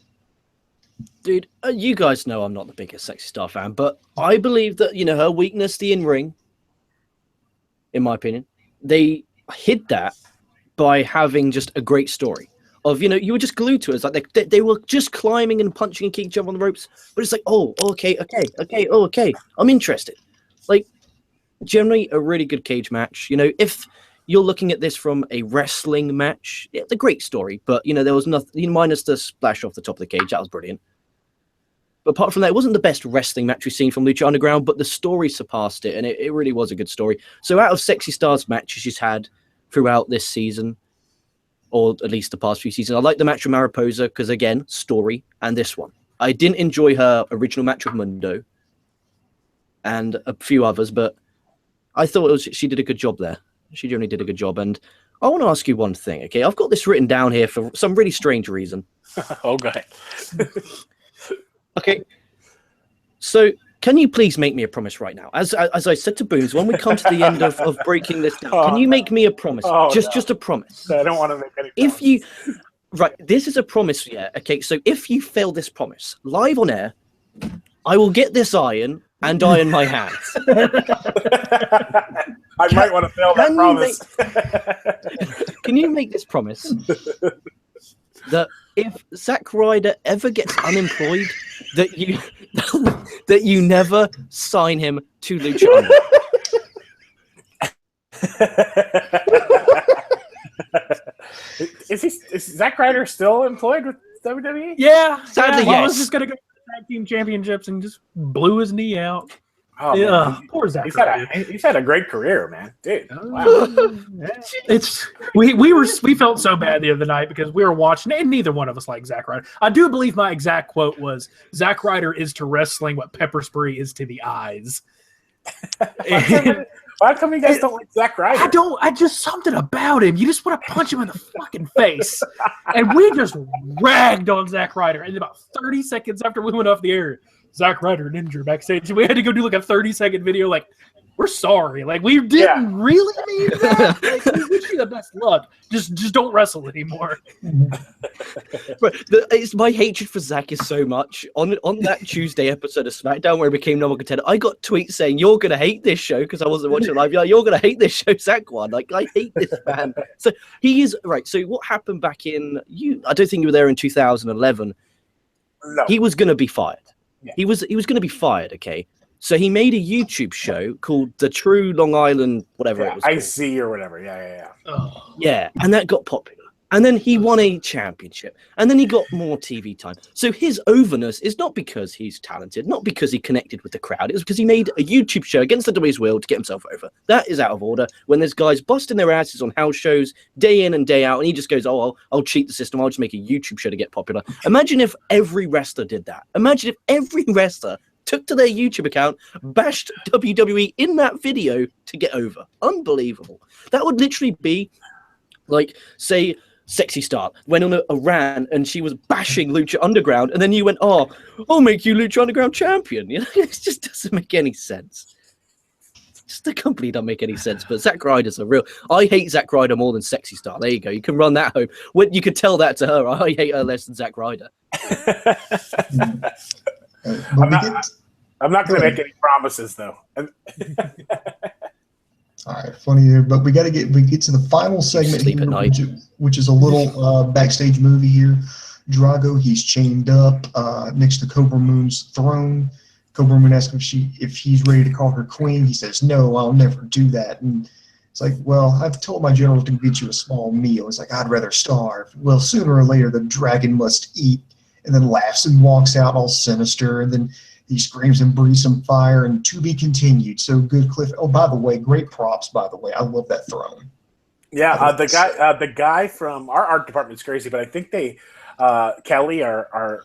Dude, you guys know I'm not the biggest Sexy Star fan, but I believe that, you know, her weakness, the in-ring, in my opinion, they hid that by having just a great story of, you know, you were just glued to us. Like they were just climbing and punching and kicking each other on the ropes, but it's like, okay, I'm interested. Like, generally a really good cage match. You know, if you're looking at this from a wrestling match, it's a great story, but, you know, there was nothing, minus the splash off the top of the cage. That was brilliant. But apart from that, it wasn't the best wrestling match we've seen from Lucha Underground, but the story surpassed it, and it really was a good story. So out of Sexy Star's matches she's had throughout this season, or at least the past few seasons, I like the match with Mariposa because, again, story, and this one. I didn't enjoy her original match with Mundo and a few others, but I thought she did a good job there. She generally did a good job, and I want to ask you one thing, okay? I've got this written down here for some really strange reason. Oh, go ahead. Okay, so can you please make me a promise right now? As I said to Booms, when we come to the end of breaking this down, can you make me a promise? Just a promise. I don't want to make any promises. Right, this is a promise, yeah. Okay, so if you fail this promise, live on air, I will get this iron and iron my hands. I might want to fail that promise. Can you make this promise that if Zack Ryder ever gets unemployed, that you never sign him to Lucha? Is Zack Ryder still employed with WWE? Yeah, sadly, I yes. was just gonna go to the tag team championships and just blew his knee out. Oh, yeah, poor Zack Ryder. He's had a great career, man, dude. Wow. We felt so bad the other night because we were watching, and neither one of us liked Zack Ryder. I do believe my exact quote was, "Zack Ryder is to wrestling what Pepper Spray is to the eyes." Why come you guys don't like Zack Ryder? I just something about him. You just want to punch him in the fucking face. And we just ragged on Zack Ryder. And about 30 seconds after we went off the air, Zack Ryder injured backstage. We had to go do like a 30-second video like, we're sorry. Like, we didn't really mean that. Like, we wish you the best luck. Just don't wrestle anymore. But my hatred for Zach is so much. On that Tuesday episode of SmackDown where he became number contender, I got tweets saying, "You're going to hate this show," because I wasn't watching live. Yeah, "You're going to hate this show, Zach won." Like, I hate this man. So he is right. So what happened back in I don't think you were there in 2011. No. He was going to be fired. Yeah. He was going to be fired. Okay. So he made a YouTube show called The True Long Island, whatever it was called. IC or whatever. Yeah. Oh. Yeah, and that got popular. And then he won a championship. And then he got more TV time. So his overness is not because he's talented, not because he connected with the crowd. It was because he made a YouTube show against the WWE's will to get himself over. That is out of order. When there's guys busting their asses on house shows day in and day out, and he just goes, "Oh, I'll cheat the system. I'll just make a YouTube show to get popular." Imagine if every wrestler did that. Imagine if every wrestler took to their YouTube account, bashed WWE in that video to get over. Unbelievable. That would literally be like, say, Sexy Star went on a rant and she was bashing Lucha Underground, and then you went, "Oh, I'll make you Lucha Underground champion." You know, it just doesn't make any sense. Just the company doesn't make any sense. But Zack Ryder's I hate Zack Ryder more than Sexy Star. There you go. You can run that home. You could tell that to her. I hate her less than Zack Ryder. I'm not going to make any promises, though. All right, funny here, but we get to the final segment here, which is a little backstage movie here. Drago, he's chained up next to Cobra Moon's throne. Cobra Moon asks if he's ready to call her queen. He says, "No, I'll never do that." And it's like, "Well, I've told my general to get you a small meal." It's like, "I'd rather starve." Well, sooner or later, the dragon must eat. And then laughs and walks out all sinister, and then he screams and breathes some fire, and to be continued. So good, Cliff. Oh, by the way, great props, by the way. I love that throne. Yeah, the guy from our art department's crazy, but I think they, Kelly, our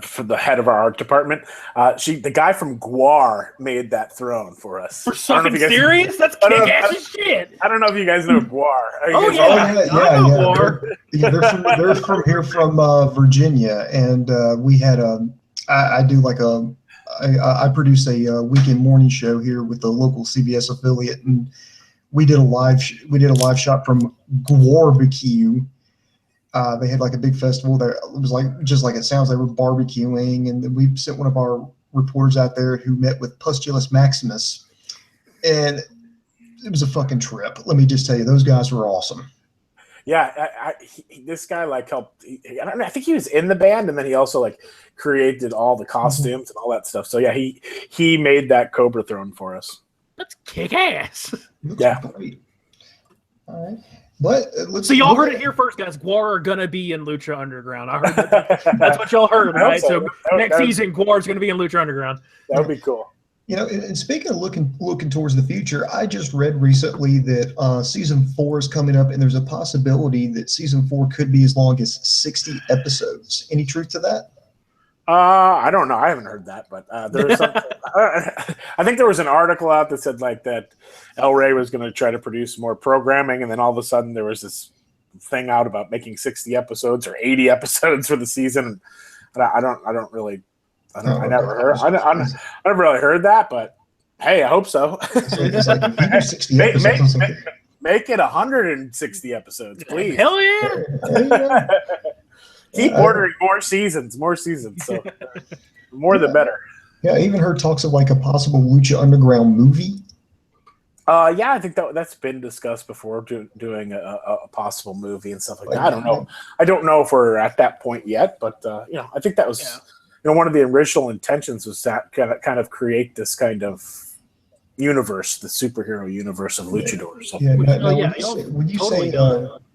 for the head of our art department, the guy from Guar made that throne for us. For something serious? That's kick-ass shit. I don't know if you guys know Guar. Guar. Yeah, they're from here, from Virginia, and we had I produce a weekend morning show here with the local CBS affiliate, and we did a live shot from Guarbecue. They had like a big festival there. It was like, just like it sounds, they were barbecuing, and then we sent one of our reporters out there who met with Pustulus Maximus, and it was a fucking trip. Let me just tell you, those guys were awesome. Yeah, this guy helped. I don't know. I think he was in the band, and then he also created all the costumes and all that stuff. So yeah, he made that Cobra throne for us. That's kick ass. Yeah. Great. All right. But so y'all heard it here first, guys. Guar are gonna be in Lucha Underground. I heard that's what y'all heard, right? So next season, Guar is gonna be in Lucha Underground. That would be cool. You know, and speaking of looking towards the future, I just read recently that season 4 is coming up, and there's a possibility that season 4 could be as long as 60 episodes. Any truth to that? I don't know. I haven't heard that, but there was something. I think there was an article out that said that El Rey was going to try to produce more programming, and then all of a sudden there was this thing out about making 60 episodes or 80 episodes for the season. I never really heard that, but hey, I hope so. Make it 160 episodes, please. Hell yeah! Keep ordering more seasons. So more the better. Yeah, I even heard talks of a possible Lucha Underground movie. Yeah, I think that's been discussed before, doing a possible movie and stuff like that. I don't know. I don't know if we're at that point yet, but I think that was one of the original intentions was that kind of create this kind of universe, the superhero universe of luchadors.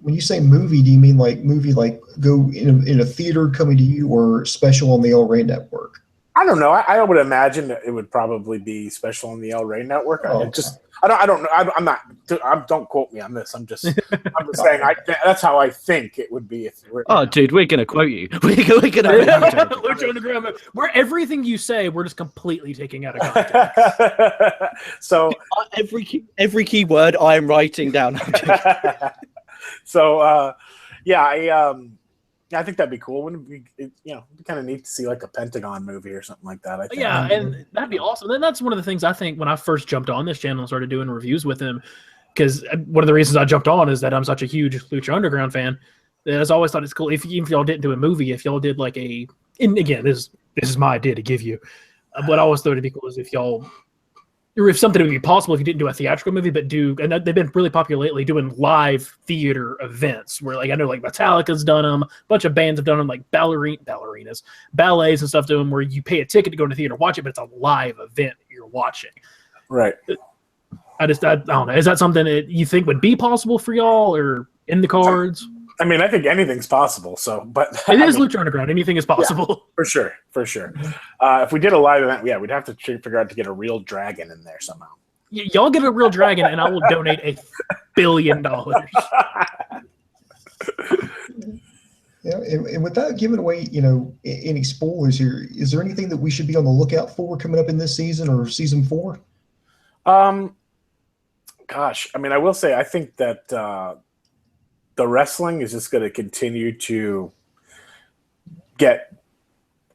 When you say movie, do you mean movie go in a theater coming to you, or special on the El Rey network? I don't know. I would imagine that it would probably be special on the El Rey network. I don't know. Don't quote me on this. I'm just saying. That's how I think it would be if it were. Oh, dude, we're gonna quote you. We're gonna Lucha Underground. Where everything you say, we're just completely taking out of context. So every key word I am writing down. So Yeah, I think that'd be cool. Wouldn't it be, it'd be kind of neat to see like a Pentagon movie or something like that. I think. Yeah, and that'd be awesome. And that's one of the things I think when I first jumped on this channel and started doing reviews with him, because one of the reasons I jumped on is that I'm such a huge Lucha Underground fan. That I always thought it's cool if y'all didn't do a movie, if y'all did like and again, this is my idea to give you. What I always thought it'd be cool is if y'all, or if something would be possible if you didn't do a theatrical movie, but and they've been really popular lately doing live theater events where like I know like Metallica's done them, a bunch of bands have done them, like ballerinas, ballets and stuff to them where you pay a ticket to go to the theater, watch it, but it's a live event you're watching. Right. I don't know. Is that something that you think would be possible for y'all or in the cards? I mean, I think anything's possible. So, but it is Lucha Underground. Anything is possible. Yeah, for sure. If we did a live event, we'd have to figure out to get a real dragon in there somehow. Y'all get a real dragon, and I will donate $1 billion. Yeah, and without giving away, any spoilers here, is there anything that we should be on the lookout for coming up in this season or season 4? Gosh, I mean, I will say I think that the wrestling is just going to continue to get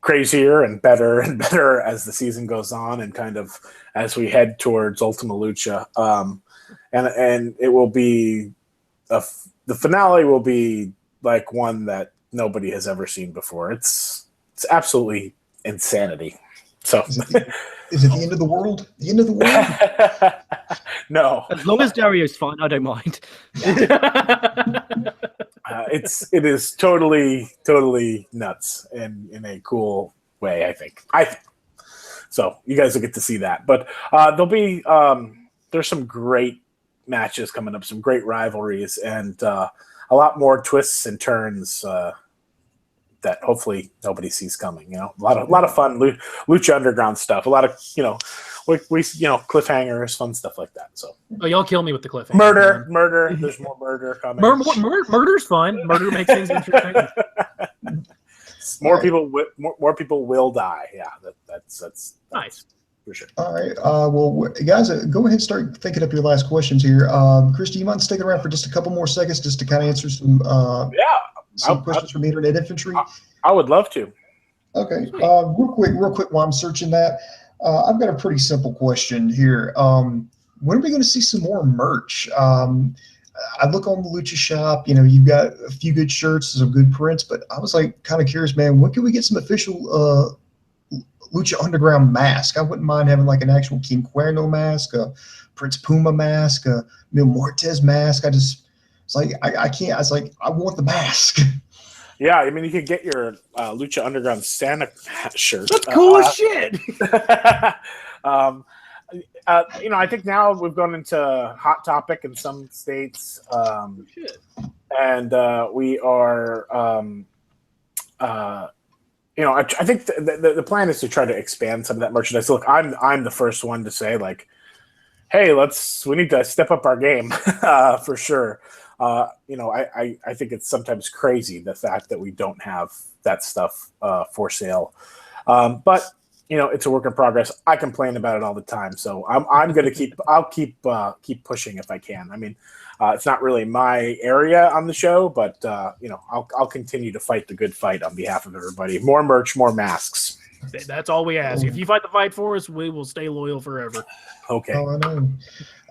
crazier and better as the season goes on, and kind of as we head towards Ultima Lucha. And it will be the finale will be like one that nobody has ever seen before. It's absolutely insanity. So is it the end of the world? The end of the world? No. As long as Dario's fine, I don't mind. It is totally nuts in a cool way, I think. So you guys will get to see that. But there'll be there's some great matches coming up, some great rivalries, and a lot more twists and turns that hopefully nobody sees coming. A lot of fun Lucha Underground stuff. A lot of we cliffhangers, fun stuff like that. So y'all kill me with the cliffhanger. Murder. There's more murder coming. Murder's fun. Murder makes things interesting. More people will die. Yeah, that's nice. For sure. All right. Well, guys, go ahead and start thinking up your last questions here. Chris, do you mind sticking around for just a couple more seconds just to kind of answer some questions from the Internet Infantry? I would love to. Okay. Real quick while I'm searching that, I've got a pretty simple question here. When are we going to see some more merch? I look on the Lucha shop, you've got a few good shirts, some good prints, but I was like kind of curious, man, when can we get some official Lucha Underground mask? I wouldn't mind having like an actual King Cuerno mask, a Prince Puma mask, a Mil Muertes mask. I want the mask. Yeah, I mean, you could get your Lucha Underground Santa shirt. That's cool as shit. I think now we've gone into Hot Topic in some states, and we are. I think the plan is to try to expand some of that merchandise. Look, I'm the first one to say like, hey, we need to step up our game for sure. I think it's sometimes crazy the fact that we don't have that stuff for sale, but it's a work in progress. I complain about it all the time, so I'm going to keep pushing if I can. I mean, it's not really my area on the show, but I'll continue to fight the good fight on behalf of everybody. More merch, more masks. That's all we ask. If you fight the fight for us, we will stay loyal forever. Okay. Oh, I know.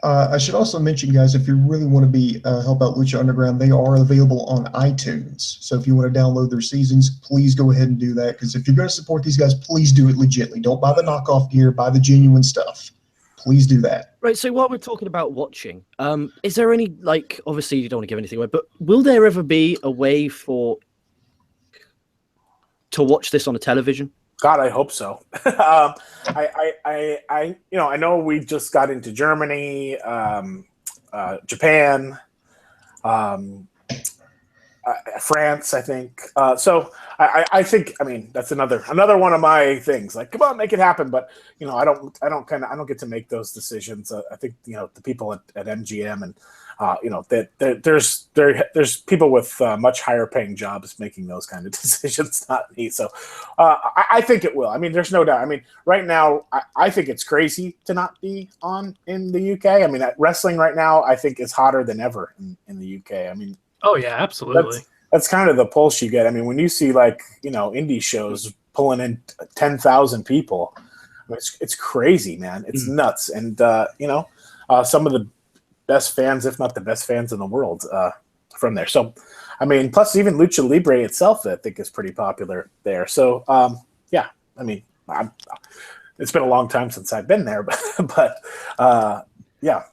I should also mention, guys, if you really want to be help out Lucha Underground, they are available on iTunes. So if you want to download their seasons, please go ahead and do that. Because if you're going to support these guys, please do it legitly. Don't buy the knockoff gear. Buy the genuine stuff. Please do that. Right. So while we're talking about watching, is there any, obviously you don't want to give anything away, but will there ever be a way to watch this on a television? God, I hope so. I know we just got into Germany, Japan, France, I think. So I think, that's another one of my things. Like, come on, make it happen. But I don't get to make those decisions. I think the people at MGM and there's people with much higher paying jobs making those kind of decisions, not me. So I think it will. There's no doubt. Right now, I think it's crazy to not be on in the UK. Wrestling right now, I think is hotter than ever in the UK. Oh yeah, absolutely. That's kind of the pulse you get. I mean, when you see like, indie shows pulling in 10,000 people, I mean, it's crazy, man. It's nuts. And, some of the best fans, if not the best fans in the world, from there. So, I mean, plus even Lucha Libre itself, I think, is pretty popular there. So, yeah, I mean, it's been a long time since I've been there, but yeah,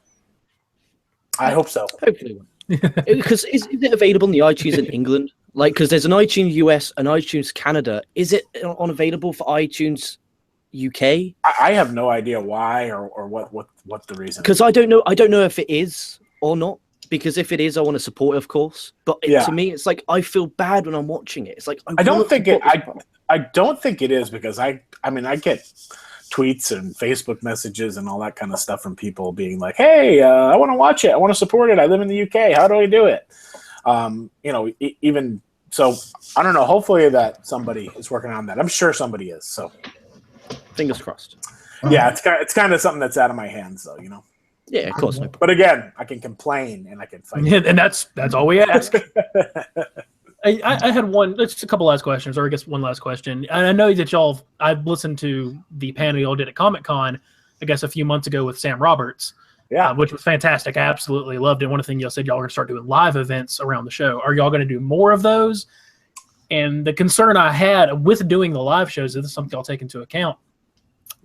I hope so. Hopefully. Because is it available in the iTunes in England? Like, because there's an iTunes US and iTunes Canada. Is it unavailable for iTunes UK? I have no idea why or what the reason. Because I don't know if it is or not. Because if it is, I want to support it, of course. But to me, it's like I feel bad when I'm watching it. It's like I don't think it is, because I get tweets and Facebook messages and all that kind of stuff from people being like, "Hey, I want to watch it. I want to support it. I live in the UK. How do I do it?" Even so, I don't know. Hopefully that somebody is working on that. I'm sure somebody is. So, fingers crossed. Yeah, it's kind of something that's out of my hands, though. Yeah, of course. But again, I can complain and I can fight. Yeah, and that's all we ask. I had just a couple last questions, or I guess one last question. And I know that I've listened to the panel y'all did at Comic-Con, I guess a few months ago with Sam Roberts, which was fantastic. I absolutely loved it. One of the things y'all said, y'all are going to start doing live events around the show. Are y'all going to do more of those? And the concern I had with doing the live shows, this is something y'all take into account,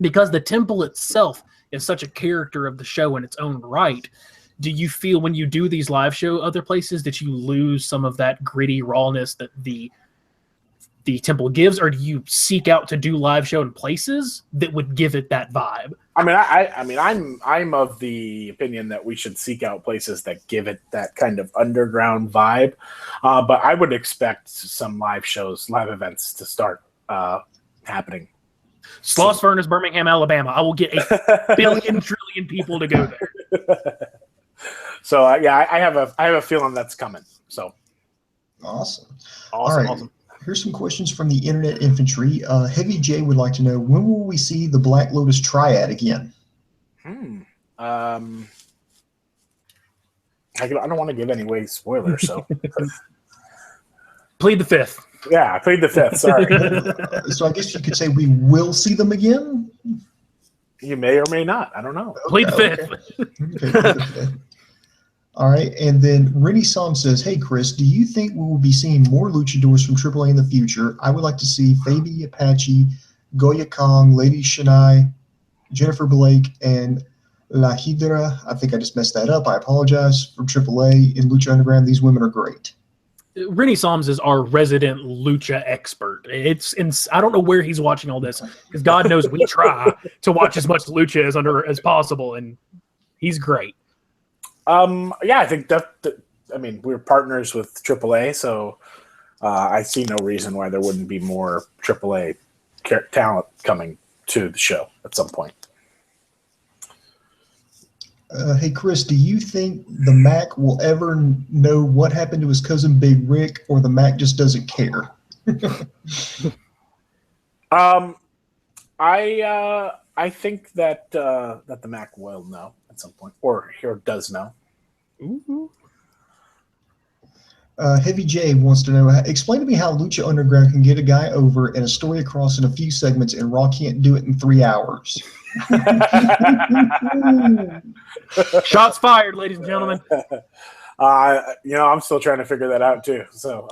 because the temple itself is such a character of the show in its own right. Do you feel when you do these live show other places that you lose some of that gritty rawness that the temple gives, or do you seek out to do live show in places that would give it that vibe? I'm of the opinion that we should seek out places that give it that kind of underground vibe. But I would expect some live events to start happening. Sloss Furnace, Birmingham, Alabama. I will get 1 billion trillion people to go there. So I have a feeling that's coming. So awesome. All right. Awesome. Here's some questions from the Internet Infantry. Heavy J would like to know, when will we see the Black Lotus Triad again? I don't want to give any away spoilers, so plead the fifth. Yeah, I plead the fifth. Sorry. So I guess you could say we will see them again. You may or may not. I don't know. Plead the fifth. Okay. All right, and then Rennie Som says, "Hey Chris, do you think we will be seeing more luchadors from AAA in the future? I would like to see Fabi Apache, Goya Kong, Lady Shania, Jennifer Blake, and La Hydra. I think I just messed that up. I apologize. From AAA in Lucha Underground, these women are great." Rennie Soms is our resident Lucha expert. I don't know where he's watching all this, because God knows we try to watch as much Lucha as possible, and he's great. I think that we're partners with AAA, so I see no reason why there wouldn't be more AAA talent coming to the show at some point. Hey Chris, do you think the Mac will ever know what happened to his cousin Big Rick, or the Mac just doesn't care? I think that the Mac will know at some point, or does know. Ooh. Heavy J wants to know, explain to me how Lucha Underground can get a guy over and a story across in a few segments, and Raw can't do it in 3 hours. Shots fired, ladies and gentlemen. I'm still trying to figure that out too. So,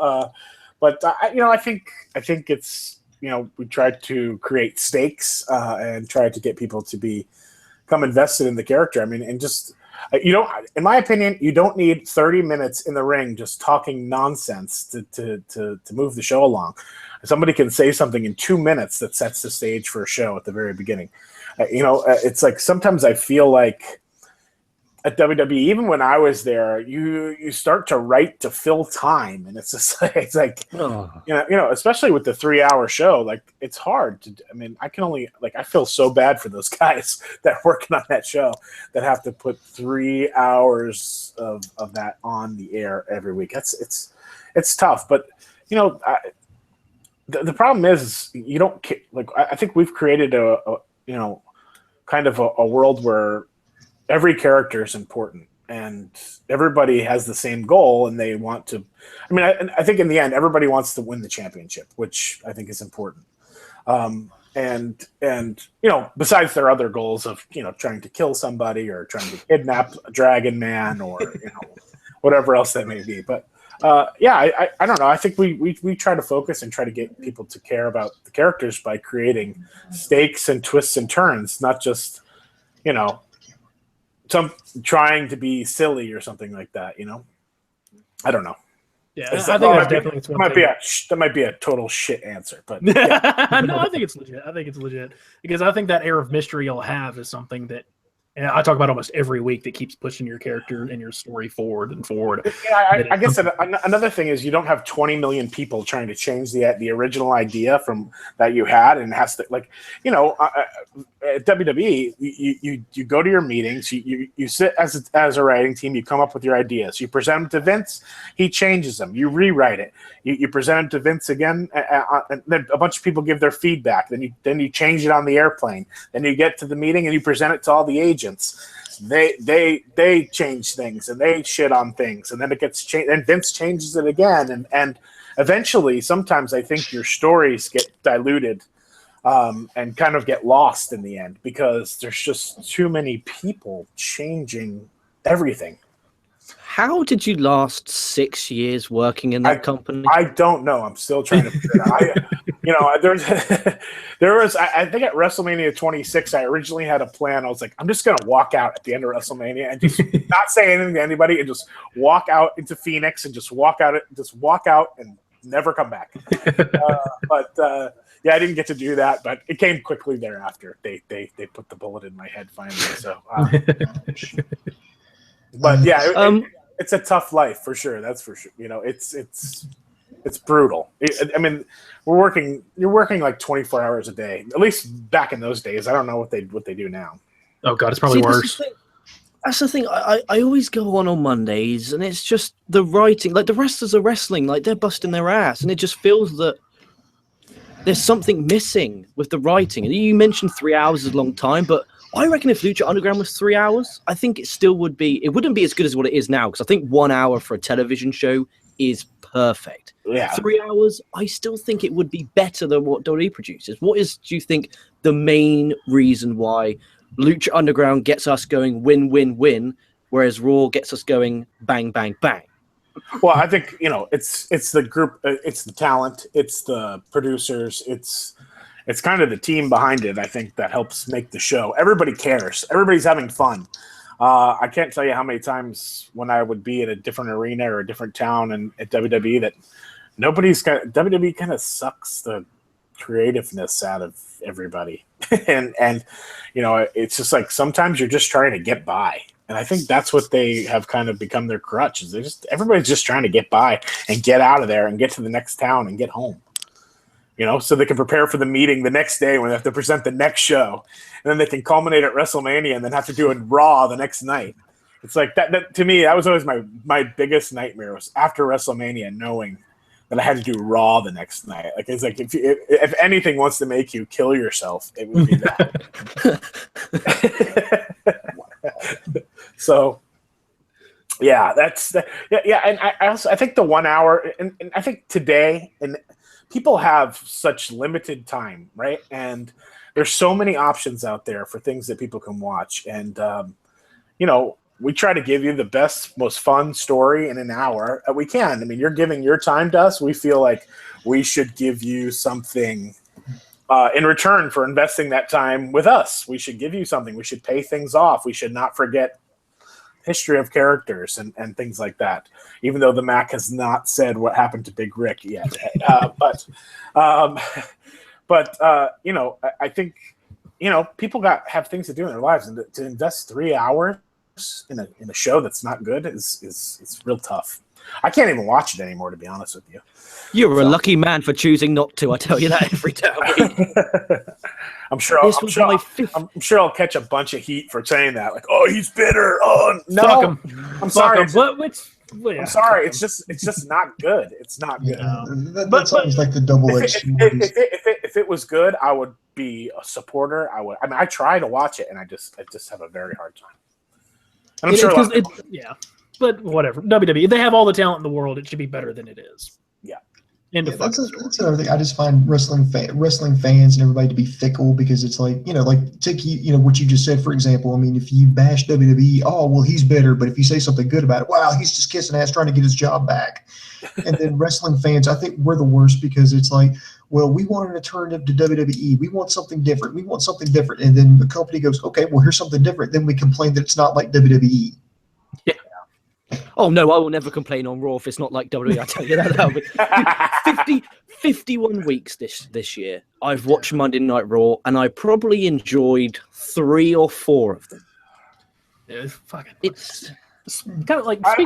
I think it's, we try to create stakes and try to get people to become invested in the character. I mean, and just, in my opinion, you don't need 30 minutes in the ring just talking nonsense to move the show along. Somebody can say something in 2 minutes that sets the stage for a show at the very beginning. It's like sometimes I feel like at WWE, even when I was there, you start to write to fill time, and it's just like especially with the 3 hour show, like it's hard to. I mean, I feel so bad for those guys that are working on that show that have to put 3 hours of that on the air every week. It's tough, but the problem is you don't like. I think we've created a kind of a world where every character is important. everybody has the same goal, and they want to. I mean, I think in the end, everybody wants to win the championship, which I think is important. And besides their other goals of trying to kill somebody or trying to kidnap a dragon man or whatever else that may be, but. I don't know. I think we try to focus and try to get people to care about the characters by creating stakes and twists and turns, not just, some trying to be silly or something like that. I don't know. Yeah, I think that's definitely that might be a total shit answer, but no, I think it's legit. Because I think that air of mystery you'll have is something that. And I talk about almost every week that keeps pushing your character and your story forward and forward. Yeah, I guess another thing is you don't have 20 million people trying to change the original idea from that you had, and it has to at WWE you go to your meetings, you sit as a writing team, you come up with your ideas, you present them to Vince, he changes them, you rewrite it, you present them to Vince again, and then a bunch of people give their feedback, then you change it on the airplane, then you get to the meeting and you present it to all the agents. They change things and they shit on things, and then it gets changed, and Vince changes it again, and eventually sometimes I think your stories get diluted and kind of get lost in the end because there's just too many people changing everything. How did you last 6 years working in that company? I don't know. I'm still trying to figure it out. There was, I think at WrestleMania 26, I originally had a plan. I was like, I'm just going to walk out at the end of WrestleMania and just not say anything to anybody and just walk out into Phoenix and just walk out and never come back. Yeah, I didn't get to do that, but it came quickly thereafter. They put the bullet in my head finally. So, but yeah, it's a tough life for sure. That's for sure. It's brutal. I mean, you're working like 24 hours a day. At least back in those days. I don't know what they do now. Oh God, it's probably worse. That's the thing. I always go on Mondays, and it's just the writing. Like the wrestlers are wrestling, like they're busting their ass, and it just feels that there's something missing with the writing. And you mentioned 3 hours is a long time, but I reckon if Lucha Underground was 3 hours, I think it still would be. It wouldn't be as good as what it is now, because I think 1 hour for a television show is perfect. Yeah. 3 hours, I still think it would be better than what WWE produces. What is, do you think, the main reason why Lucha Underground gets us going win, win, win, whereas Raw gets us going bang, bang, bang? Well, I think, it's the group, it's the talent, it's the producers, it's kind of the team behind it, I think, that helps make the show. Everybody cares. Everybody's having fun. I can't tell you how many times when I would be in a different arena or a different town and at WWE that WWE kind of sucks the creativeness out of everybody. and it's just like sometimes you're just trying to get by. And I think that's what they have kind of become their crutch. Is everybody's just trying to get by and get out of there and get to the next town and get home. So they can prepare for the meeting the next day when they have to present the next show. And then they can culminate at WrestleMania and then have to do a Raw the next night. It's like that to me, that was always my biggest nightmare was after WrestleMania knowing that I had to do Raw the next night. Like it's like if anything wants to make you kill yourself, it would be that. So yeah, and I think the 1 hour and I think today and people have such limited time, right? And there's so many options out there for things that people can watch. And, we try to give you the best, most fun story in an hour that we can. I mean, you're giving your time to us. We feel like we should give you something in return for investing that time with us. We should give you something. We should pay things off. We should not forget history of characters and things like that, even though the Mac has not said what happened to Big Rick yet. I think, people have things to do in their lives, and to invest 3 hours in a show that's not good is real tough. I can't even watch it anymore, to be honest with you. You're a lucky man for choosing not to. I tell you that every time. I'm sure I'll catch a bunch of heat for saying that. Like, oh, he's bitter. Oh no, fuck him. I'm sorry. I'm sorry. It's just not good. It's not good. Yeah, that sounds like the double-edged sword. If it was good, I would be a supporter. I try to watch it, and I just have a very hard time. I'm sure. Yeah, but whatever. WWE, they have all the talent in the world. It should be better than it is. Yeah. That's another thing. I just find wrestling fans and everybody to be fickle, because it's like, take what you just said, for example. I mean, if you bash WWE, oh, well, he's bitter. But if you say something good about it, wow, he's just kissing ass trying to get his job back. And then wrestling fans, I think we're the worst, because it's like, well, we wanted to turn it to WWE. We want something different. We want something different. And then the company goes, okay, well, here's something different. Then we complain that it's not like WWE. Yeah. Oh, no, I will never complain on Raw if it's not like WWE. I tell you that now. 51 weeks this year. I've watched Monday Night Raw, and I probably enjoyed 3 or 4 of them. Yeah, It's kind of like. I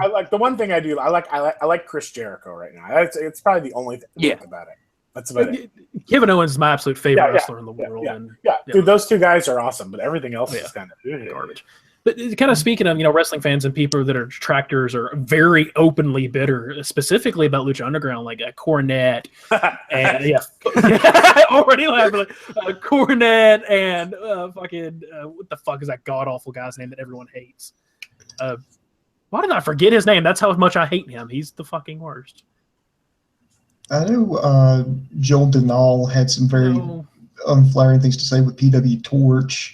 like the one thing I do. I like Chris Jericho right now. It's probably the only thing I like about it. That's about it. Kevin Owens is my absolute favorite wrestler in the world. Dude, those two guys are awesome, but everything else is kind of garbage. But kind of speaking of, wrestling fans and people that are detractors are very openly bitter, specifically about Lucha Underground, like Cornette and already laughing, Cornette and what the fuck is that god awful guy's name that everyone hates? Why did I forget his name? That's how much I hate him. He's the fucking worst. I know Joel Denal had some very unflattering things to say with PW Torch.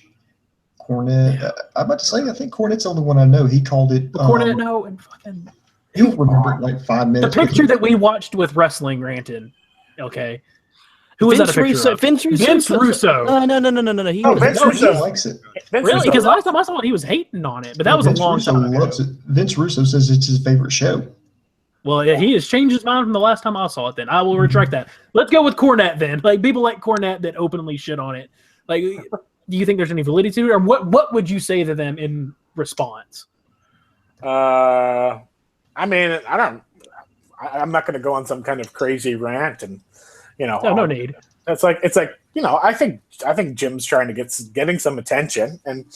Cornette. Yeah. I'm about to say, I think Cornette's the only one I know. He called it. Cornette, no, and fucking. He'll remember it like 5 minutes. The picture that we watched with Wrestling Ranted. Okay. Who was that a picture of? Vince Russo. No. Vince Russo likes it. Really? Because last time I saw it, he was hating on it. But that was Vince a long Russo time ago. Loves it. Vince Russo says it's his favorite show. Well, yeah, he has changed his mind from the last time I saw it. Then I will retract that. Let's go with Cornette then. Like, people like Cornette that openly shit on it. Like, do you think there's any validity to it, or what would you say to them in response? I mean, I'm not going to go on some kind of crazy rant, and no need. It's like I think Jim's trying to getting some attention, and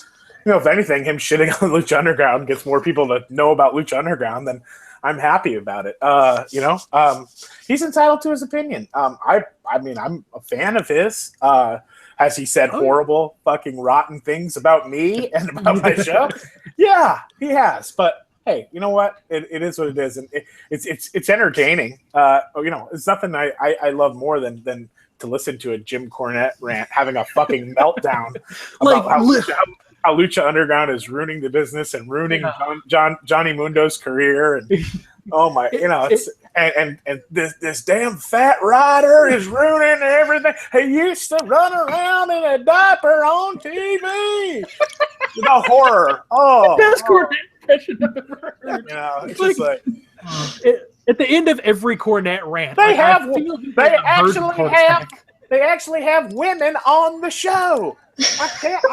if anything, him shitting on Lucha Underground gets more people to know about Lucha Underground. Then I'm happy about it. He's entitled to his opinion. I mean, I'm a fan of his. Has he said horrible, fucking rotten things about me and about my show? Yeah, he has. But hey, you know what? It is what it is, and it's entertaining. It's nothing I love more than to listen to a Jim Cornette rant having a fucking meltdown about how Lucha Underground is ruining the business and ruining Johnny Mundo's career, and oh my, and this damn fat rider is ruining everything. He used to run around in a diaper on TV. The horror. Best Cornette impression I've ever heard. It's just like at the end of every Cornette rant, they actually have women on the show. I can't.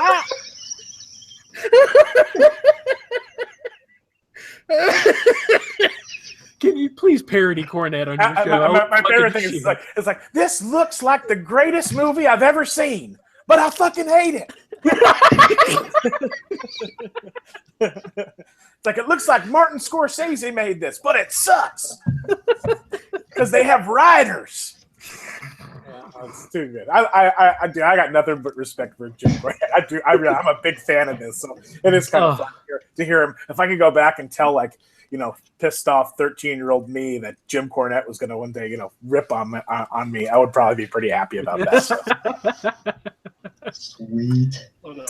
Can you please parody Cornette on your show? My favorite thing is it's like this looks like the greatest movie I've ever seen, but I fucking hate it. It's like it looks like Martin Scorsese made this, but it sucks because they have riders. It's too good. I got nothing but respect for Jim Cornette. I'm a big fan of this, so it is kind of fun to hear him. If I could go back and tell, pissed off 13-year-old me that Jim Cornette was going to one day, rip on me, I would probably be pretty happy about that. Sweet. Hold on.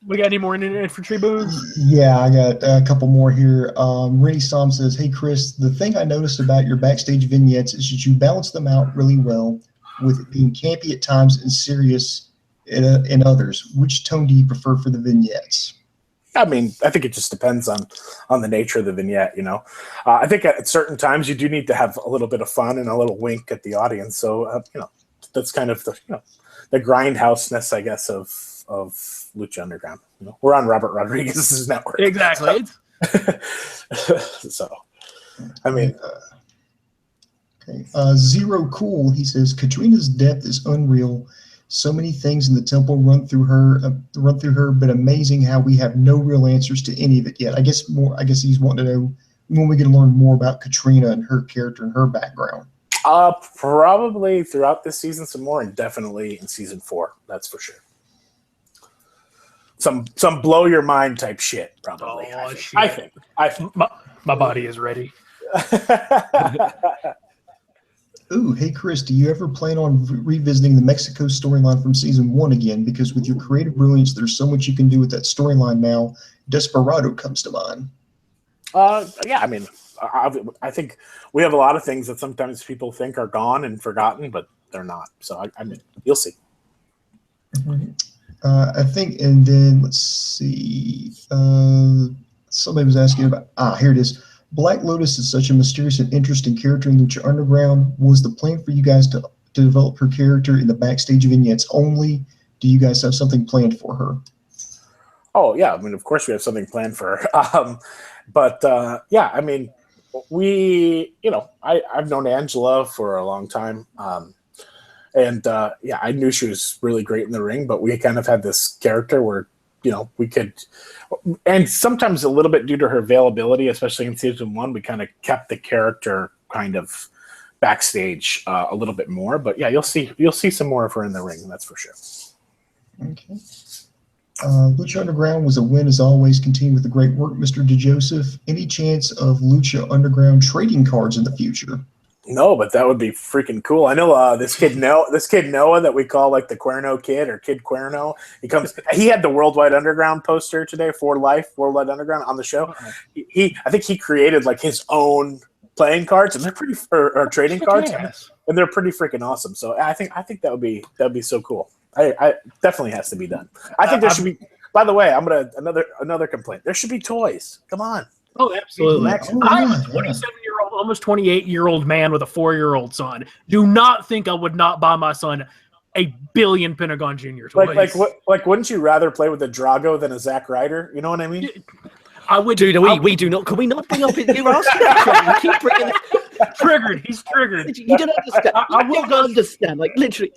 We got any more infantry moves? Yeah, I got a couple more here. Rennie Stom says, "Hey Chris, the thing I noticed about your backstage vignettes is that you balance them out really well, with it being campy at times and serious in others. Which tone do you prefer for the vignettes?" I mean, I think it just depends on the nature of the vignette, I think at certain times you do need to have a little bit of fun and a little wink at the audience. So, that's kind of the grindhouseness, I guess, of Lucha Underground. We're on Robert Rodriguez's network. Exactly. So, I mean... Okay. Zero Cool, he says, "Katrina's death is unreal. So many things in the temple run through her, but amazing how we have no real answers to any of it yet." I guess he's wanting to know when we get to learn more about Katrina and her character and her background. Probably throughout this season some more, and definitely in season 4. That's for sure. some blow your mind type shit, probably. Oh, I think. My body is ready. Ooh, hey Chris, do you ever plan on revisiting the Mexico storyline from season 1 again? Because with your creative brilliance, there's so much you can do with that storyline now. Desperado comes to mind. Yeah, I mean, I think we have a lot of things that sometimes people think are gone and forgotten, but they're not. So I mean, you'll see. Mm-hmm. I think, and then let's see. Somebody was asking about. Here it is. Black Lotus is such a mysterious and interesting character in Lucha Underground. Was the plan for you guys to develop her character in the backstage vignettes only? Do you guys have something planned for her? Oh yeah, I mean, of course we have something planned for her. But yeah, I mean, I've known Angela for a long time. And yeah, I knew she was really great in the ring, but we kind of had this character where, we could, and sometimes a little bit due to her availability, especially in season 1, we kind of kept the character kind of backstage a little bit more. But yeah, you'll see some more of her in the ring. That's for sure. Okay. Lucha Underground was a win as always. Continue with the great work, Mr. Dejoseph. Any chance of Lucha Underground trading cards in the future? No, but that would be freaking cool. I know this kid Noah that we call like the Cuerno kid or Kid Cuerno. He had the Worldwide Underground poster today for life, Worldwide Underground on the show. I think he created like his own playing cards, and they're pretty or trading cards, and they're pretty freaking awesome. So I think that would be so cool. I definitely has to be done. I think there should be. By the way, another complaint. There should be toys. Come on. Oh, absolutely. I'm a 27-year-old, almost 28-year-old man with a 4-year-old son. Do not think I would not buy my son a billion Pentagon Junior toys. Like, wouldn't you rather play with a Drago than a Zack Ryder? You know what I mean? I would. Dude, we do not. Can we not bring up his new ass? Keep bringing it. Triggered. He's triggered. You don't understand. I will not understand. Like literally.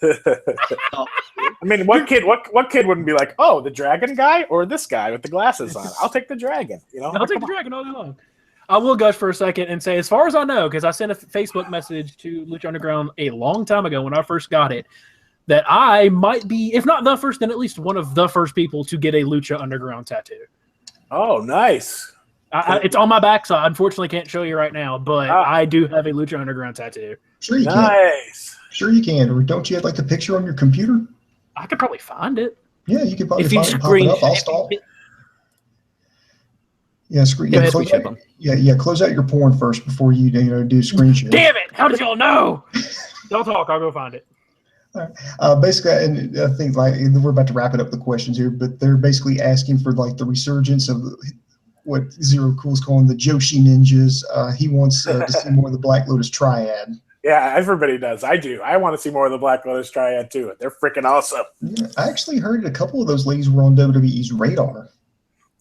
I mean, what kid wouldn't be like, oh, the dragon guy or this guy with the glasses on? I'll take the dragon. I'll take the dragon all day long. I will gush for a second and say, as far as I know, because I sent a Facebook message to Lucha Underground a long time ago when I first got it, that I might be, if not the first, then at least one of the first people to get a Lucha Underground tattoo. Oh, nice. It's on my back, so I unfortunately can't show you right now, but I do have a Lucha Underground tattoo. Sure you nice. Can. Sure you can. Or don't you have like the picture on your computer? I could probably find it. Yeah, you could probably find it. Pop it up. I'll stall. Yeah, screen. Yeah, close out your porn first before you do screen share. Damn it! How did y'all know? Don't talk. I'll go find it. All right. Basically, and I think like we're about to wrap it up the questions here, but they're basically asking for like the resurgence of what Zero Cool's calling the Joshi Ninjas. He wants to see more of the Black Lotus Triad. Yeah, everybody does. I do. I want to see more of the Black Lotus Triad too. They're freaking awesome. Yeah, I actually heard a couple of those ladies were on WWE's radar.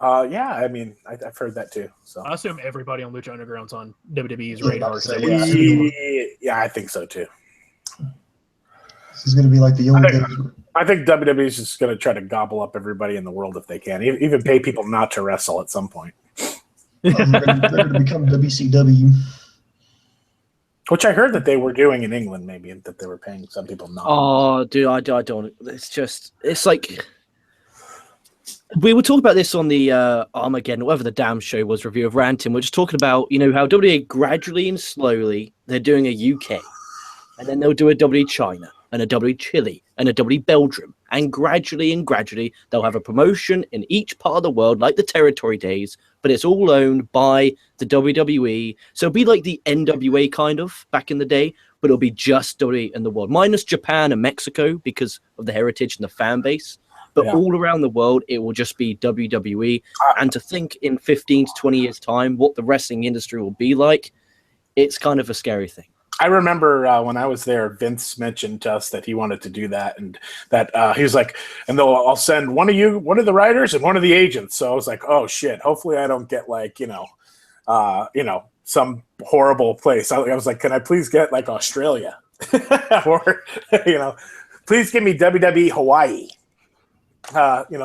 Yeah, I mean, I've heard that too. So I assume everybody on Lucha Underground's on WWE's radar. Yeah, I think so too. This is going to be like the old days. I think WWE is just going to try to gobble up everybody in the world if they can, even pay people not to wrestle at some point. They're going to become WCW. Which I heard that they were doing in England, maybe, that they were paying some people not. Oh, dude, I don't. It's like we were talking about this on the Armageddon, whatever the damn show was, review of Ranting. We're just talking about how WWE gradually and slowly they're doing a UK, and then they'll do a WWE China and a WWE Chile and a WWE Belgium, and gradually they'll have a promotion in each part of the world, like the territory days, but it's all owned by the WWE. So it'll be like the NWA kind of back in the day, but it'll be just WWE in the world, minus Japan and Mexico because of the heritage and the fan base. But all around the world, it will just be WWE. And to think in 15 to 20 years' time what the wrestling industry will be like, it's kind of a scary thing. I remember when I was there, Vince mentioned to us that he wanted to do that, and that he was like, "And I'll send one of the writers, and one of the agents." So I was like, "Oh shit! Hopefully, I don't get like some horrible place." I was like, "Can I please get like Australia, or please give me WWE Hawaii?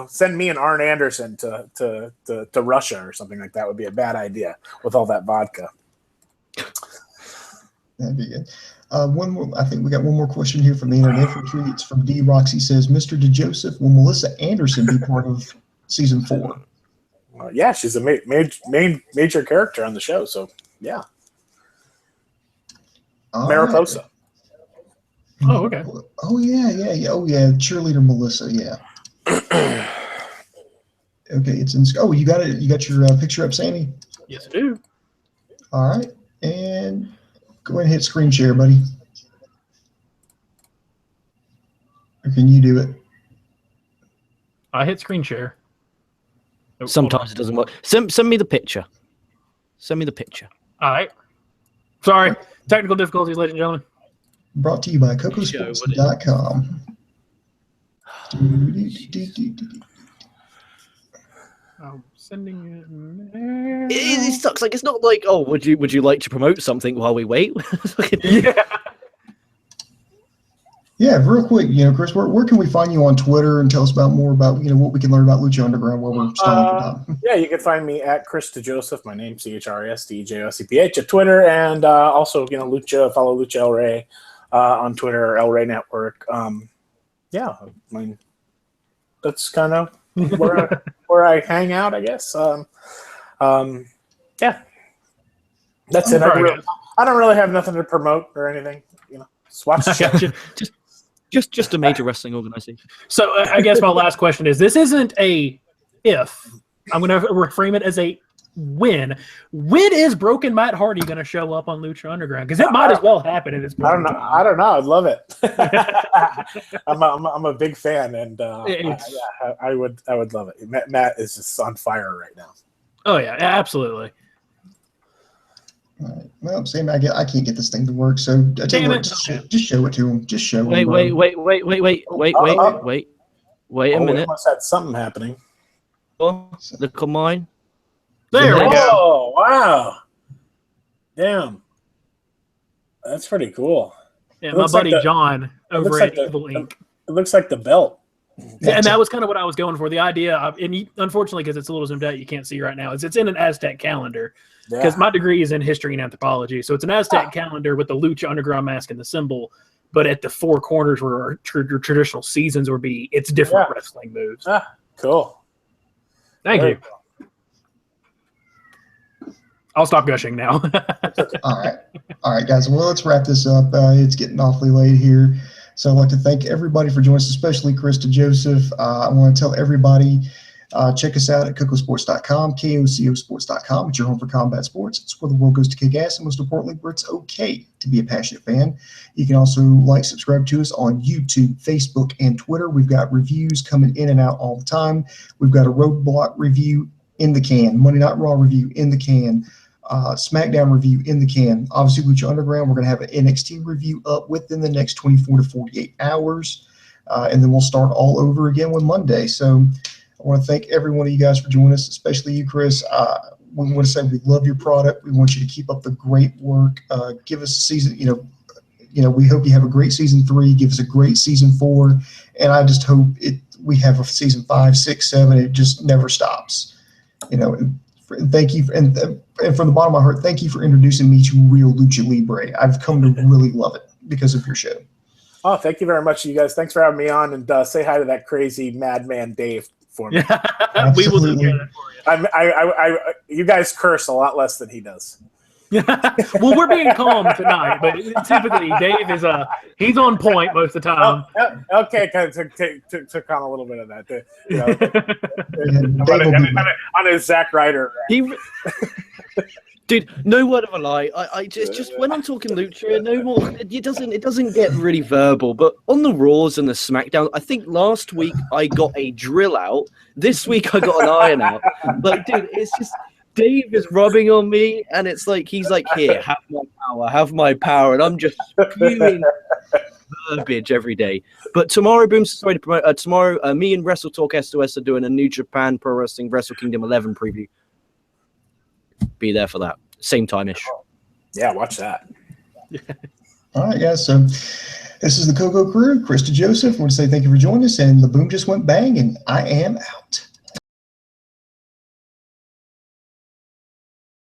Send me and Arn Anderson to Russia or something like that would be a bad idea with all that vodka." That'd be good. One more. I think we got one more question here from the internet. It's from D. Roxy. Says, Mr. Dejoseph, will Melissa Anderson be part of season 4? Yeah, she's a major character on the show. So yeah, Mariposa. Right. Oh, okay. Oh yeah. Oh yeah, cheerleader Melissa. Yeah. Okay, it's in. Oh, you got it. You got your picture up, Sammy. Yes, I do. All right, and go ahead and hit screen share, buddy. Or can you do it? I hit screen share. Oh, Sometimes it doesn't work. Send me the picture. Send me the picture. all right. Sorry, technical difficulties, ladies and gentlemen. Brought to you by KocoSports.com. I'm sending It sucks. Like, it's not like, oh, would you like to promote something while we wait? Yeah. Yeah, real quick, Chris, where can we find you on Twitter and tell us more about what we can learn about Lucha Underground while we're stalling for time? Yeah, you can find me at Chris Dejoseph. My name ChrisDejoseph at Twitter, and also Lucha. Follow Lucha El Rey on Twitter, El Rey Network. Yeah, I mean that's kind of where I hang out, I guess. Yeah, that's it. I don't really have nothing to promote or anything. Just watch the show. Just a major wrestling organization. So I guess my last question is: this isn't a if. I'm going to reframe it as a when. When is Broken Matt Hardy going to show up on Lucha Underground? Because it might as well happen at this point. I don't know. I'd love it. I'm a big fan, and I would love it. Matt is just on fire right now. Oh yeah, absolutely. All right. Well, Sam, I can't get this thing to work, so I tell you what, just show it to him. Just show him. Wait a minute. We must have something happening. Oh, look at mine. There we go. Oh, wow. Damn. That's pretty cool. Yeah, my buddy John over at Evil Inc. It looks like the belt. Yeah, and that was kind of what I was going for. The idea of, and unfortunately, because it's a little zoomed out, you can't see right now, it's in an Aztec calendar. Because my degree is in history and anthropology. So it's an Aztec calendar with the Lucha Underground mask and the symbol. But at the four corners where our traditional seasons would be, it's different wrestling moves. Cool. Thank you. I'll stop gushing now. All right, guys. Well, let's wrap this up. It's getting awfully late here. So I'd like to thank everybody for joining us, especially Chris Dejoseph. I want to tell everybody, check us out at KocoSports.com, KocoSports.com. It's your home for combat sports. It's where the world goes to kick ass, and most importantly, where it's okay to be a passionate fan. You can also subscribe to us on YouTube, Facebook, and Twitter. We've got reviews coming in and out all the time. We've got a Roadblock review in the can, Monday Night Raw review in the can, SmackDown review in the can. Obviously, Lucha Underground, we're going to have an NXT review up within the next 24 to 48 hours, and then we'll start all over again with Monday. So I want to thank every one of you guys for joining us, especially you, Chris. We want to say we love your product. We want you to keep up the great work. Give us a season, we hope you have a great season 3. Give us a great season 4. And I just hope we have a season 5, 6, 7. It just never stops. Thank you. And from the bottom of my heart, thank you for introducing me to real Lucha Libre. I've come to really love it because of your show. Oh, thank you very much, you guys. Thanks for having me on, and say hi to that crazy madman Dave for me. We will do that. You guys curse a lot less than he does. Well, we're being calm tonight, but typically Dave is he's on point most of the time. Okay, kind of took on a little bit of that. On his Zack Ryder. Dude, no word of a lie. I just when I'm talking Lucha, no more. It doesn't get really verbal. But on the Raws and the SmackDown, I think last week I got a drill out. This week I got an iron out. Like, dude, it's just Dave is rubbing on me, and it's like he's like, "Here, have my power," and I'm just spewing verbiage every day. But tomorrow, tomorrow, me and Wrestle Talk SOS are doing a New Japan Pro Wrestling Wrestle Kingdom 11 preview. Be there for that. Same time-ish. Yeah, watch that. All right, guys. So this is the Koco crew. Chris Dejoseph. I want to say thank you for joining us. And the boom just went bang, and I am out.